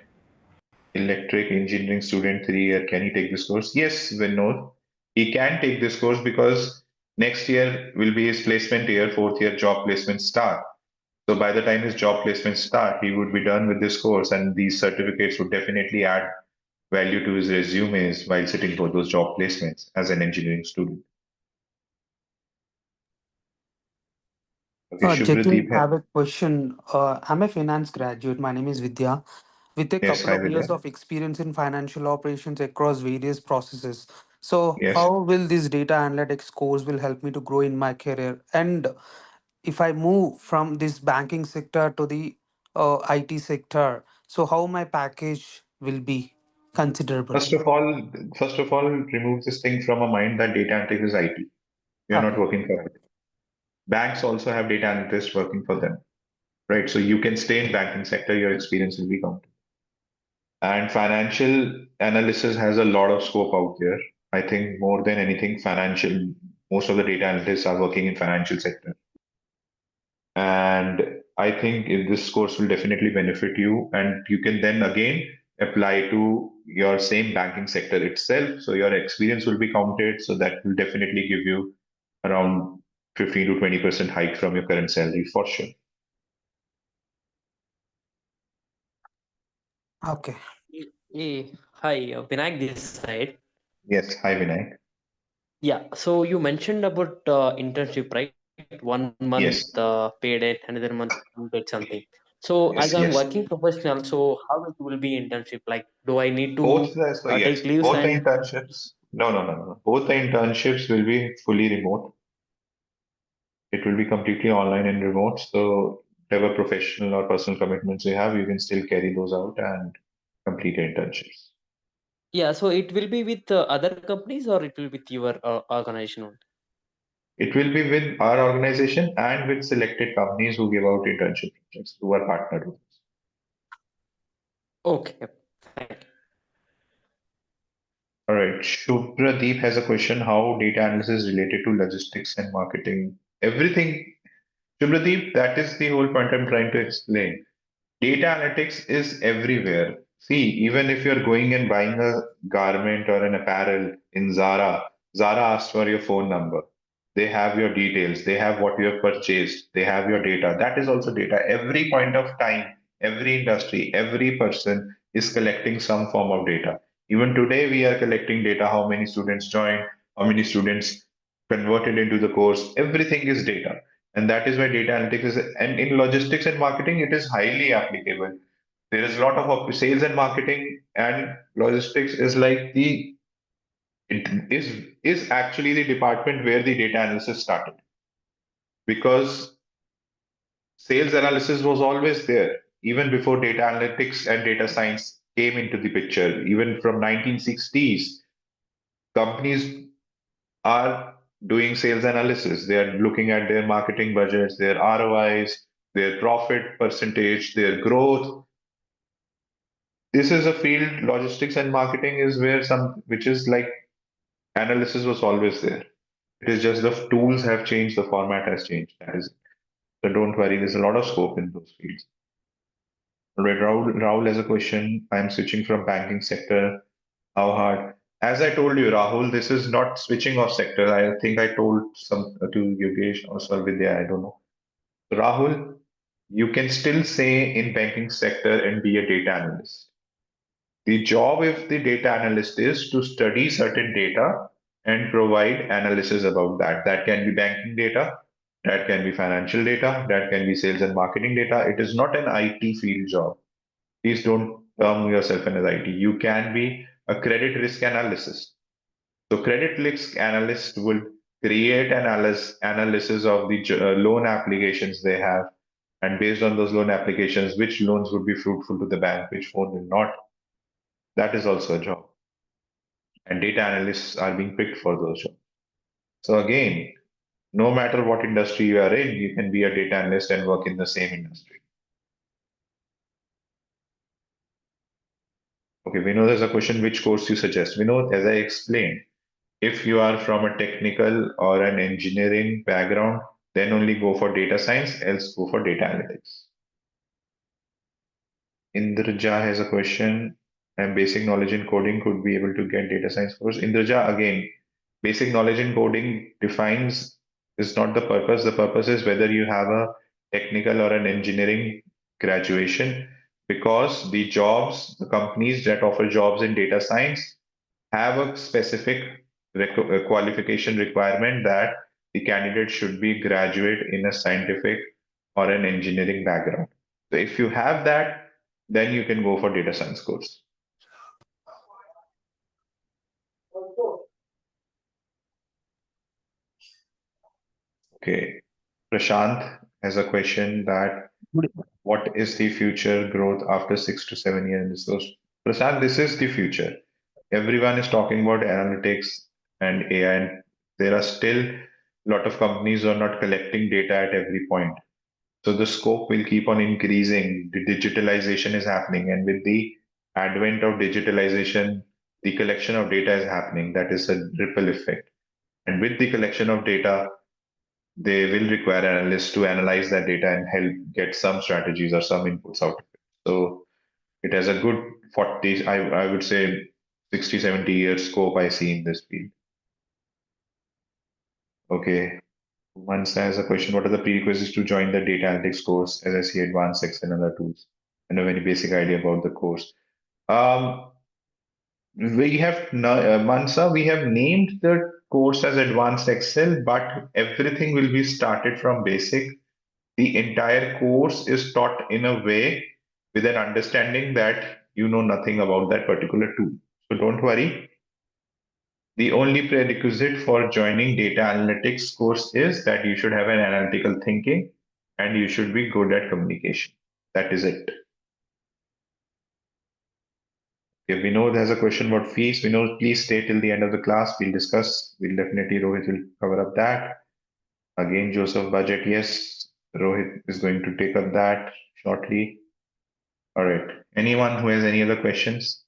electric engineering student 3 year. Can he take this course? Yes, Vinod. He can take this course because next year will be his placement year, fourth year job placement start. So by the time his job placements start, he would be done with this course, and these certificates would definitely add value to his resumes while sitting for those job placements as an engineering student. Okay, Jatin, Shubhradeep. I have a question. I'm a finance graduate. My name is Vidya, with a Yes, couple hi of years Vidya. of experience in financial operations across various processes. So, Yes. how will this data analytics course will help me to grow in my career? And if I move from this banking sector to the IT sector, so how my package will be considerable? First of all, remove this thing from a mind that data analytics is IT. You're not Okay. working for it. Banks also have data analysts working for them, right? So you can stay in banking sector, your experience will be counted. And financial analysis has a lot of scope out there. I think more than anything, most of the data analysts are working in financial sector. And I think this course will definitely benefit you. And you can then again apply to your same banking sector itself. So your experience will be counted. So that will definitely give you around 15 to 20% hike from your current salary for sure. Okay. Hi, Vinayak this side. Yes. Hi, Vinay. Yeah, so you mentioned about internship, right? 1 month Yes. paid it, another month unpaid something. So as Yes. I'm Yes. working professional, so how it will be internship? Like, do I need to So yes, take leaves both the and internships. No. Both the internships will be fully remote. It will be completely online and remote. So whatever professional or personal commitments you have, you can still carry those out and complete your internships. yeah, so it will be with other companies or it will with your organization only? It will be with our organization and with selected companies who give out internship projects who are partnered with us. Okay, yep. Thank you. All right. Shubhradeep has a question: how data analysis is related to logistics and marketing? Everything, Shubhradeep, that is the whole point I'm trying to explain. Data analytics is everywhere. See, even if you're going and buying a garment or an apparel in Zara, Zara asks for your phone number. They have your details. They have what you have purchased. They have your data. That is also data. Every point of time, every industry, every person is collecting some form of data. Even today, we are collecting data: how many students joined, how many students converted into the course. Everything is data. And that is why data analytics is, and in logistics and marketing, it is highly applicable. There is a lot of sales and marketing, and logistics is like it is actually the department where the data analysis started, because sales analysis was always there even before data analytics and data science came into the picture. Even from 1960s, companies are doing sales analysis. They are looking at their marketing budgets, their ROIs, their profit percentage, their growth. This is a field, logistics and marketing is where which is like analysis was always there. It is just the tools have changed, the format has changed. That is, so don't worry, there's a lot of scope in those fields. All right, Rahul has a question. I'm switching from banking sector. How hard? As I told you, Rahul, this is not switching of sector. I think I told some to Yogesh or Vidya, I don't know. Rahul, you can still say in banking sector and be a data analyst. The job of the data analyst is to study certain data and provide analysis about that. That can be banking data, that can be financial data, that can be sales and marketing data. It is not an IT field job. Please don't term yourself as IT. You can be a credit risk analyst. So credit risk analyst will create analysis of the loan applications they have, and based on those loan applications, which loans would be fruitful to the bank, which one will not. That is also a job, and data analysts are being picked for those jobs. So again, No matter what industry you are in, you can be a data analyst and work in the same industry. Okay, we know there's a question, which course you suggest? We know, as I explained, if you are from a technical or an engineering background, then only go for data science, else go for data analytics. Indraja has a question, and basic knowledge in coding could be able to get data science course. Indraja, again, basic knowledge in coding defines is not the purpose. The purpose is whether you have a technical or an engineering graduation, because the jobs, the companies that offer jobs in data science have a specific qualification requirement that the candidate should be graduate in a scientific or an engineering background. So if you have that, then you can go for data science course. Okay. Prashant has a question that what is the future growth after 6 to 7 years in this course? Prashant, this is the future. Everyone is talking about analytics and AI, and there are still a lot of companies who are not collecting data at every point. So the scope will keep on increasing. The digitalization is happening, and with the advent of digitalization, the collection of data is happening. That is a ripple effect. And with the collection of data, they will require analysts to analyze that data and help get some strategies or some inputs out of it. So it has a good 40, I would say 60, 70 years scope I see in this field. Okay. Once has a question, what are the prerequisites to join the data analytics course as I see advanced Excel and other tools? And a very basic idea about the course. Um, we have, Mansa, we have named the course as advanced Excel, but everything will be started from basic. The entire course is taught in a way with an understanding that you know nothing about that particular tool. So don't worry. The only prerequisite for joining data analytics course is that you should have an analytical thinking and you should be good at communication. That is it. Okay, Vinod has a question about fees. Vinod, please stay till the end of the class. We'll discuss. We'll definitely, Rohit will cover up that. Again, Joseph, budget, yes. Rohit is going to take up that shortly. All right. Anyone who has any other questions?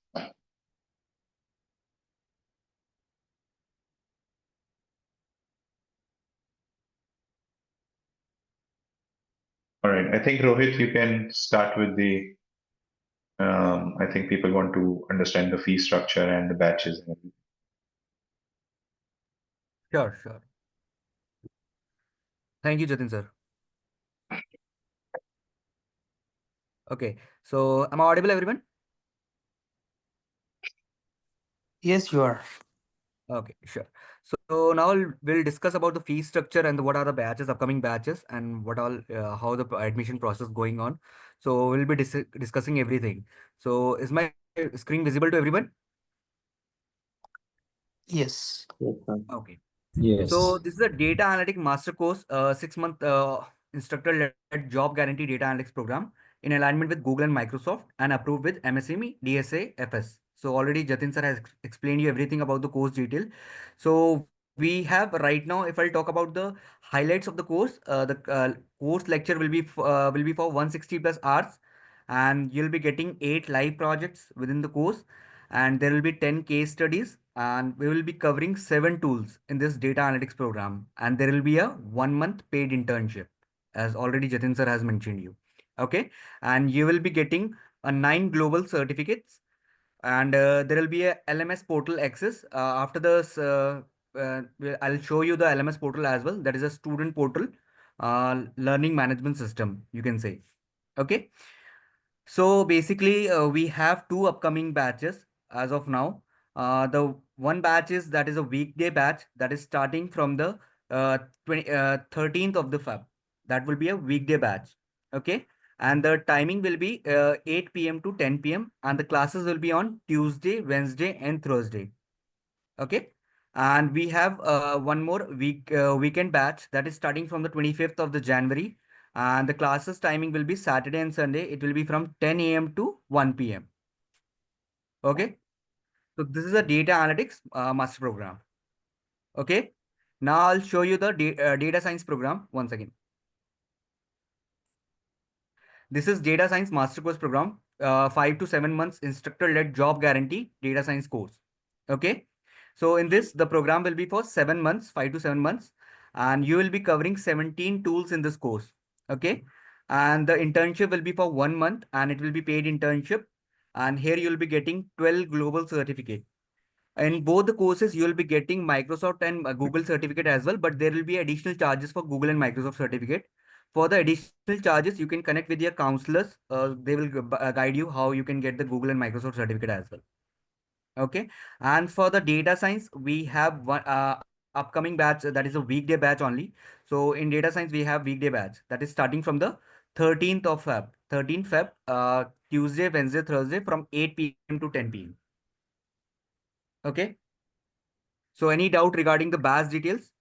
All right. I think, Rohit, you can start with the. I think people want to understand the fee structure and the batches and everything. Sure, sure. Thank you, Jatin sir. Okay, so am I audible, everyone? Yes, you are. Okay, sure. So now we'll discuss about the fee structure and what are the batches, upcoming batches, and what all how the admission process going on. So we'll be discussing everything. So is my screen visible to everyone? Yes. Okay. Yes. So this is a data analytic master course, 6 month instructor-led job guarantee data analytics program in alignment with Google and Microsoft and approved with MSME, DSA, FS. So already Jatin sir has explained you everything about the course detail. So we have right now, if I'll talk about the highlights of the course, the course lecture will be for 160 plus hours, and you'll be getting 8 live projects within the course, and there will be 10 case studies, and we will be covering 7 tools in this data analytics program, and there will be a 1 month paid internship, as already Jatin sir has mentioned you. Okay, and you will be getting a 9 global certificates, and there will be a LMS portal access after this. I'll show you the LMS portal as well. That is a student portal, learning management system, you can say. Okay. So basically, we have 2 upcoming batches as of now. The one batch is that is a weekday batch that is starting from the 13th of the Feb. That will be a weekday batch. Okay. And the timing will be 8 p.m. to 10 p.m. And the classes will be on Tuesday, Wednesday, and Thursday. Okay. And we have one more weekend batch that is starting from the 25th of the January, and the classes timing will be Saturday and Sunday. It will be from 10 a.m. to 1 p.m. Okay. So this is a data analytics master program. Okay. Now I'll show you the data science program once again. This is data science master course program, 5 to 7 months instructor-led job guarantee data science course. Okay. So in this, the program will be for 7 months, 5 to 7 months, and you will be covering 17 tools in this course. Okay. And the internship will be for 1 month and it will be paid internship. And here you'll be getting 12 global certificate. In both the courses, you will be getting Microsoft and Google certificate as well, but there will be additional charges for Google and Microsoft certificate. For the additional charges, you can connect with your counselors. They will guide you how you can get the Google and Microsoft certificate as well. Okay. And for the data science, we have one upcoming batch that is a weekday batch only. So in data science, we have weekday batch that is starting from the 13th of Feb, 13th Feb, Tuesday, Wednesday, Thursday from 8 p.m. to 10 p.m. Okay. So any doubt regarding the batch details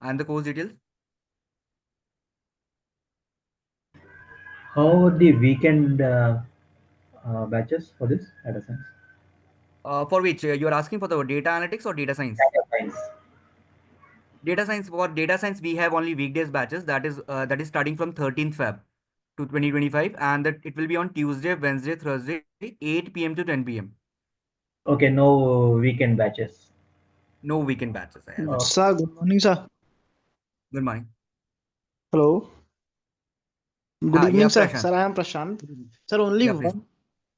and the course details? How about the weekend batches for this data science? For which you are asking for the data analytics or data science? Data science. Data science, for data science, we have only weekdays batches. That is starting from 13th Feb to 2025, and that it will be on Tuesday, Wednesday, Thursday, 8 p.m. to 10 p.m. Okay, no weekend batches. No weekend batches as of now. Sir, good morning, sir. Good morning. Hello. Good Yeah, evening, sir. Prashant. Sir, I am Prashant. Sir, only Yeah, please. one.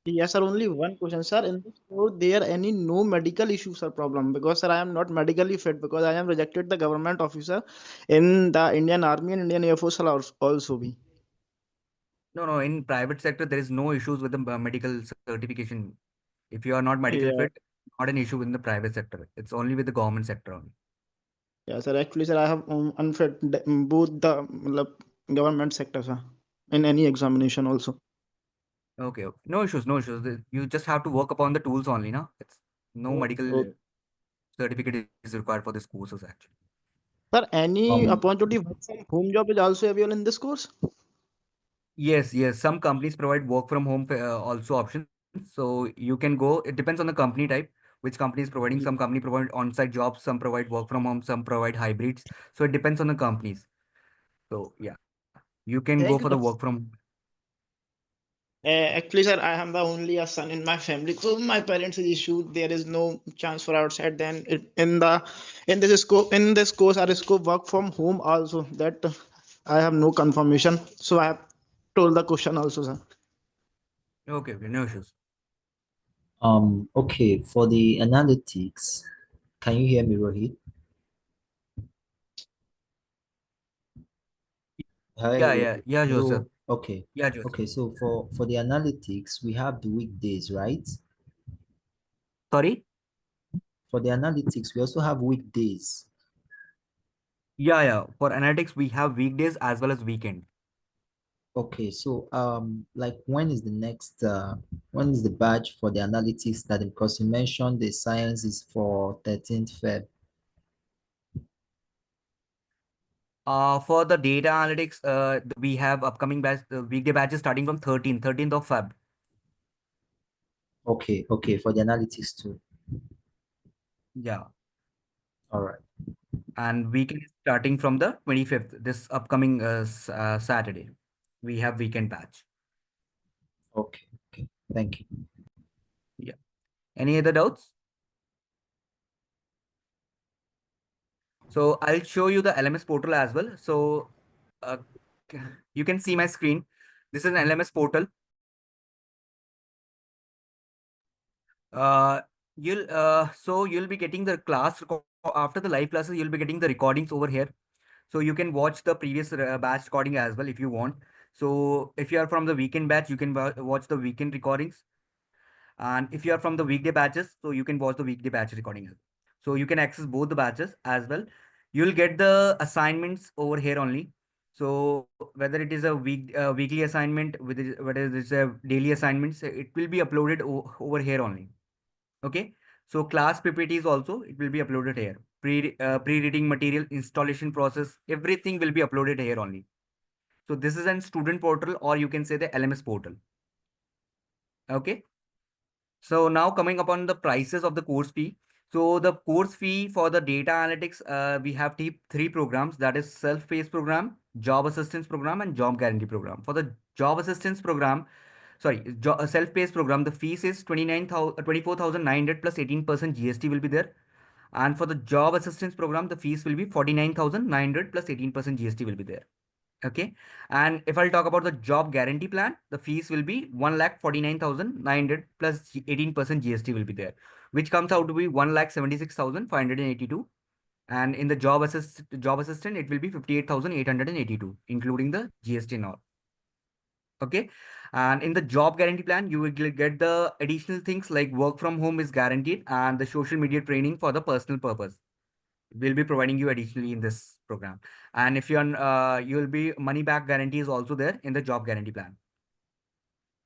Yes, sir. Only one question, sir. In this code, there any no medical issues or problem? Because sir, I am not medically fit because I am rejected the government officer in the Indian Army and Indian Air Force also be. No. In private sector, there is no issues with the medical certification. If you are not medical Yeah. fit, not an issue in the private sector. It's only with the government sector only. Yeah, sir. Actually, sir, I have unfit both the government sector, sir, in any examination also. Okay. No issues. No issues. You just have to work upon the tools only, no? It's no Oh, medical oh. certificate is required for this courses actually. Sir, any Um, opportunity work from home job is also available in this course? Yes. Some companies provide work from home also options. So you can go. It depends on the company type. Which company is providing? Some company provide on-site jobs. Some provide work from home. Some provide hybrids. So it depends on the companies. So yeah, you can go Thank you, for the sir. work from. Actually, sir, I am the only a son in my family. So my parents is issue. There is no chance for outside. Then in this scope our scope work from home also. That I have no confirmation. So I have told the question also, sir. Okay. No issues. Okay, for the analytics, can you hear me, Rohit? Hi, Yeah, Joseph. hello. Okay, Yeah, Joseph. okay. So for the analytics, we have the weekdays, right? Sorry. For the analytics, we also have weekdays. Yeah. For analytics, we have weekdays as well as weekend. Okay, so like when is the batch for the analytics that because you mentioned the science is for 13th Feb. For the data analytics, we have upcoming batch, the weekday batches starting from 13th of Feb. Okay, for the analytics too. Yeah. All right. And weekend is starting from the 25th, this upcoming Saturday. We have weekend batch. Okay. Thank you. Yeah. Any other doubts? So I'll show you the LMS portal as well. So uh, you can see my screen. This is an LMS portal. Uh, you'll be getting the class after the live classes. You'll be getting the recordings over here. So you can watch the previous batch recording as well if you want. So if you are from the weekend batch, you can watch the weekend recordings. And if you are from the weekday batches, so you can watch the weekday batch recording. So you can access both the batches as well. You'll get the assignments over here only. So whether it is a weekly assignment, whether it's a daily assignments, it will be uploaded over here only. Okay. So class PPTs also, it will be uploaded here. Pre-reading material, installation process, everything will be uploaded here only. So this is an student portal, or you can say the LMS portal. Okay. So now coming upon the prices of the course fee. So the course fee for the data analytics, we have three programs, that is self-paced program, job assistance program, and job guarantee program. For the job assistance program, sorry, self-paced program, the fees is 24,900 plus 18% GST will be there. And for the job assistance program, the fees will be 49,900 plus 18% GST will be there. Okay. And if I'll talk about the job guarantee plan, the fees will be 1,49,900 plus 18% GST will be there, which comes out to be 1,76,582. And in the job assistant, it will be 58,882, including the GST and all. Okay. And in the job guarantee plan, you will get the additional things like work from home is guaranteed and the social media training for the personal purpose will be providing you additionally in this program. And if you're you will be money back guarantee is also there in the job guarantee plan.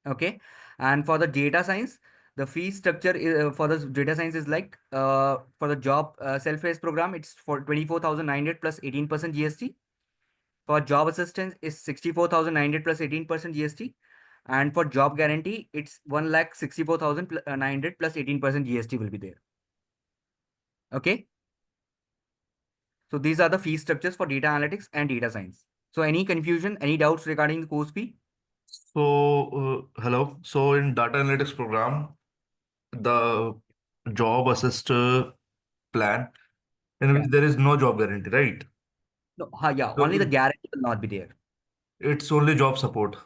Okay. And for the data science, the fee structure for the data science is like for the job self-paced program, it's for 24,900 plus 18% GST. For job assistance is 64,900 plus 18% GST. And for job guarantee, it's 1,64,900 plus 18% GST will be there. Okay. So these are the fee structures for data analytics and data science. So any confusion, any doubts regarding the course fee? Hello. So in data analytics program, the job assist plan in Yeah. which there is no job guarantee, right? No, yeah, So only the guarantee will not be there. it's only job support.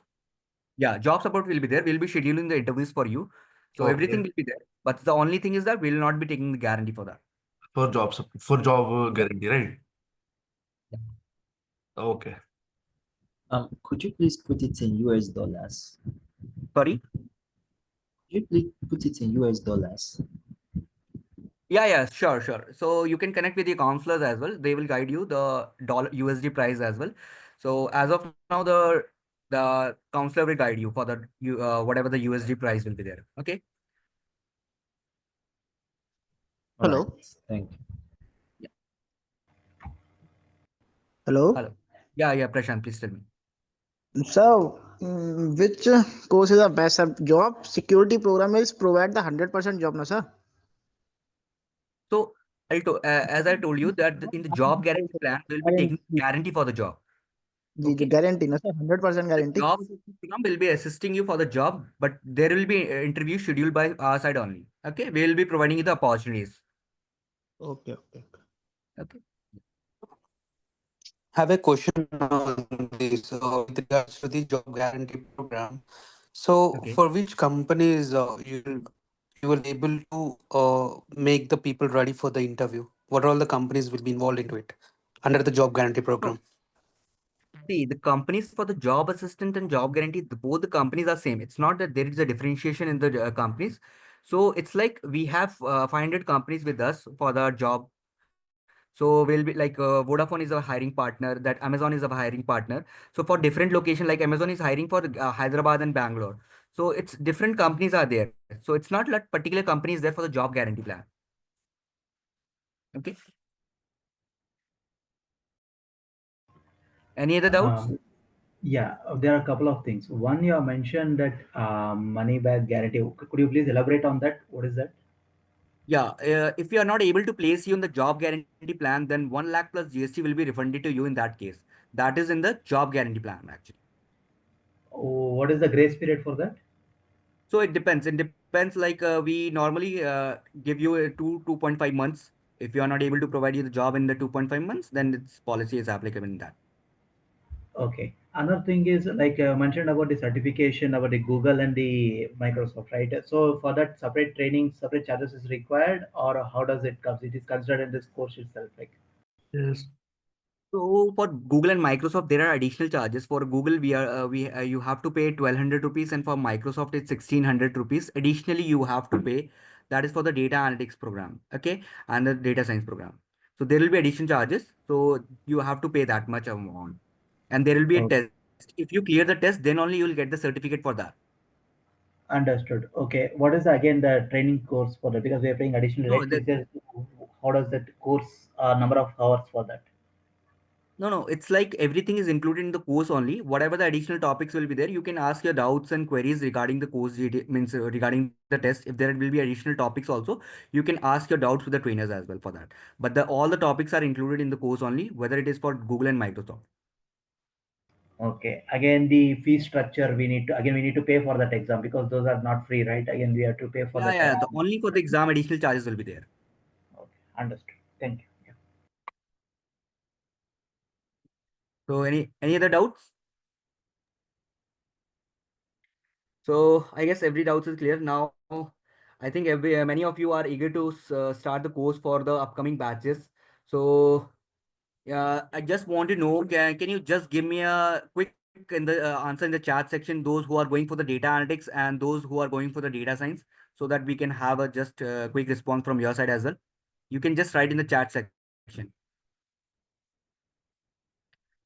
Yeah, job support will be there. We'll be scheduling the interviews for you. So everything Okay. will be there. But the only thing is that we'll not be taking the guarantee for that. For job Yeah. guarantee, right? Yeah. Okay. Could you please put it in US dollars? Sorry? Could you please put it in US dollars? Yeah, sure, sure. So you can connect with the counselors as well. They will guide you the dollar USD price as well. So as of now, the counselor will guide you for the whatever the USD price will be there. Okay. All right. Hello. Thank you. Yeah. Hello. Hello. Yeah, Prashant, please tell me. So, which course is the best? Sir? Job security program is provide the 100% job, no sir? So as I told you that in the job guarantee plan, we'll be taking Guarantee, guarantee for the job. Ji Okay. guarantee, no sir? 100% The guarantee. job assistance program will be assisting you for the job, but there will be interview scheduled by our side only. Okay. We will be providing you the opportunities. Okay. Okay. Have a question on this with regards to the job guarantee program. So, Okay. for which companies you will able to make the people ready for the interview? What all the companies will be involved into it under the job guarantee No, program? see, the companies for the job assistant and job guarantee, both the companies are same. It's not that there is a differentiation in the companies. So it's like we have 500 companies with us for the job. So we'll be like Vodafone is a hiring partner, that Amazon is a hiring partner. So for different location, like Amazon is hiring for Hyderabad and Bangalore. So it's different companies are there. So it's not like particular companies there for the job guarantee plan. Okay. Any other doubts? Yeah, there are a couple of things. One, you have mentioned that money back guarantee. Could you please elaborate on that? What is that? Yeah, if you are not able to place you in the job guarantee plan, then 1 lakh plus GST will be refunded to you in that case. That is in the job guarantee plan, actually. Oh, what is the grace period for that? So it depends. It depends. Like we normally give you 2.5 months. If you are not able to provide you the job in the 2.5 months, then its policy is applicable in that. Okay. Another thing is like mentioned about the certification about the Google and the Microsoft, right? So for that separate training, separate charges is required, or how does it come? It is considered in this course itself, like. Yes. So for Google and Microsoft, there are additional charges. For Google, we you have to pay 1,200 rupees, and for Microsoft, it's 1,600 rupees. Additionally, you have to pay. That is for the data analytics program, okay, and the data science program. So there will be additional charges. So you have to pay that much amount, and there will be a Okay. test. If you clear the test, then only you will get the certificate for that. Understood. Okay. What is again the training course for that? Because we are paying additional, No, right? Is there, how does that course number of hours for that? No, no, it's like everything is included in the course only. Whatever the additional topics will be there, you can ask your doubts and queries regarding the course, means regarding the test. If there will be additional topics also, you can ask your doubts with the trainers as well for that. But all the topics are included in the course only, whether it is for Google and Microsoft. Okay. Again, the fee structure we need to pay for that exam because those are not free, right? Again, we have to pay for Yeah, that. yeah. The only for the exam additional charges will be there. Okay, understood. Thank you. Yeah. So any other doubts? So I guess every doubt is clear now. I think many of you are eager to start the course for the upcoming batches. So I just want to know, can you just give me a quick in the answer in the chat section, those who are going for the data analytics and those who are going for the data science, so that we can have a just quick response from your side as well. You can just write in the chat section.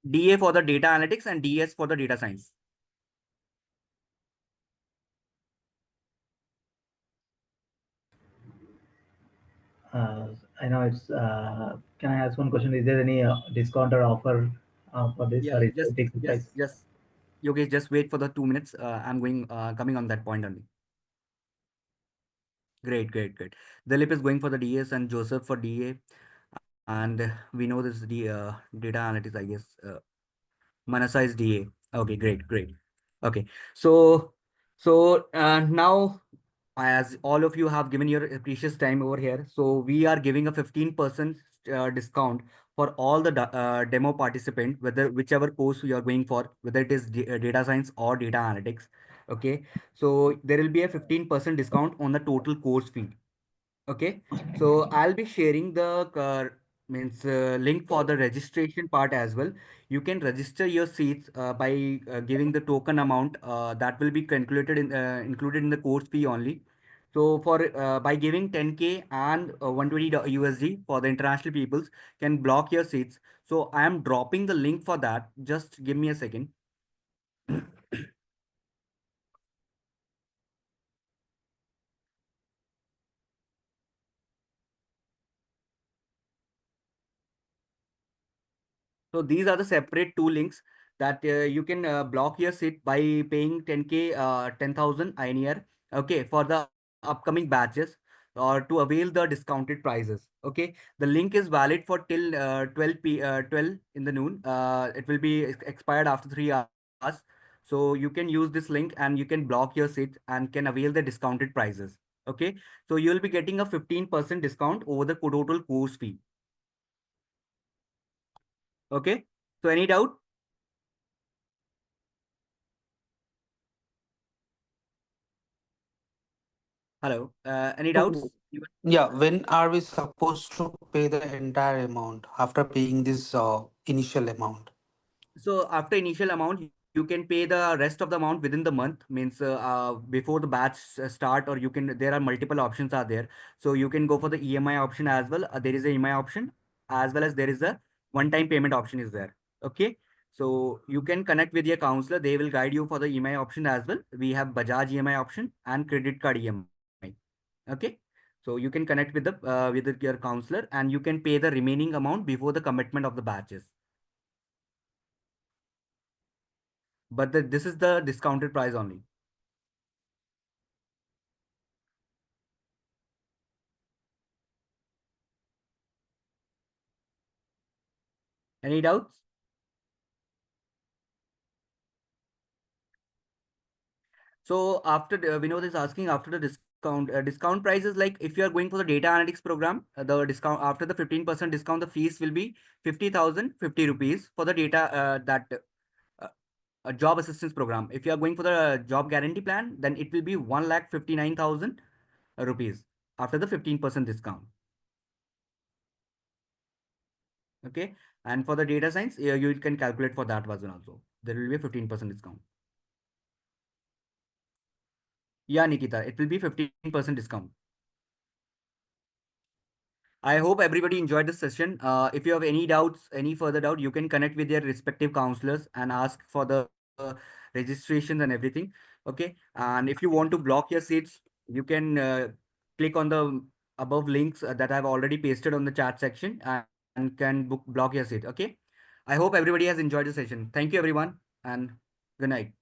DA for the data analytics and DS for the data science. Uh, I know it's. Can I ask one question? Is there any discount or offer for this, Yeah, or is just it fixed just price? just Yogesh, just wait for the 2 minutes. I'm coming on that point only. Great, great, great. Dilip is going for the DS and Joseph for DA, and we know this data analytics, I guess. Manasa is DA. Okay, great, great. Okay, so now, as all of you have given your precious time over here, so we are giving a 15% discount for all the demo participant, whether whichever course you are going for, whether it is data science or data analytics. Okay, so there will be a 15% discount on the total course fee. Okay, so I'll be sharing the means link for the registration part as well. You can register your seats by giving the token amount that will be calculated in included in the course fee only. So for by giving 10K and 120 USD for the international peoples can block your seats. So I am dropping the link for that. Just give me a second. So these are the separate two links that you can block your seat by paying 10K, 10,000 INR, okay, for the upcoming batches or to avail the discounted prices. Okay, the link is valid for till 12 in the noon. It will be expired after 3 hours. So you can use this link and you can block your seat and can avail the discounted prices. Okay, so you will be getting a 15% discount over the total course fee. Okay, so any doubt? Hello. Any So, doubts? yeah, when are we supposed to pay the entire amount after paying this initial amount? So after initial amount, you can pay the rest of the amount within the month. Means before the batch start, or you can. There are multiple options are there. So you can go for the EMI option as well. There is a EMI option as well as there is a one-time payment option is there. Okay. So you can connect with your counselor. They will guide you for the EMI option as well. We have Bajaj EMI option and credit card EMI. Okay. So you can connect with your counselor and you can pay the remaining amount before the commitment of the batches. But this is the discounted price only. Any doubts? So after Vinod is asking after the discount price is like if you are going for the data analytics program, the discount after the 15% discount, the fees will be 50,050 rupees for the data that uh, a job assistance program. If you are going for the job guarantee plan, then it will be 1,59,000 rupees after the 15% discount. Okay, and for the data science, you can calculate for that version also. There will be a 15% discount. Yeah, Nikita, it will be 15% discount. I hope everybody enjoyed this session. If you have any doubts, any further doubt, you can connect with your respective counselors and ask for the registrations and everything. Okay. And if you want to block your seats, you can click on the above links that I've already pasted on the chat section and can block your seat. Okay. I hope everybody has enjoyed the session. Thank you, everyone, and good night.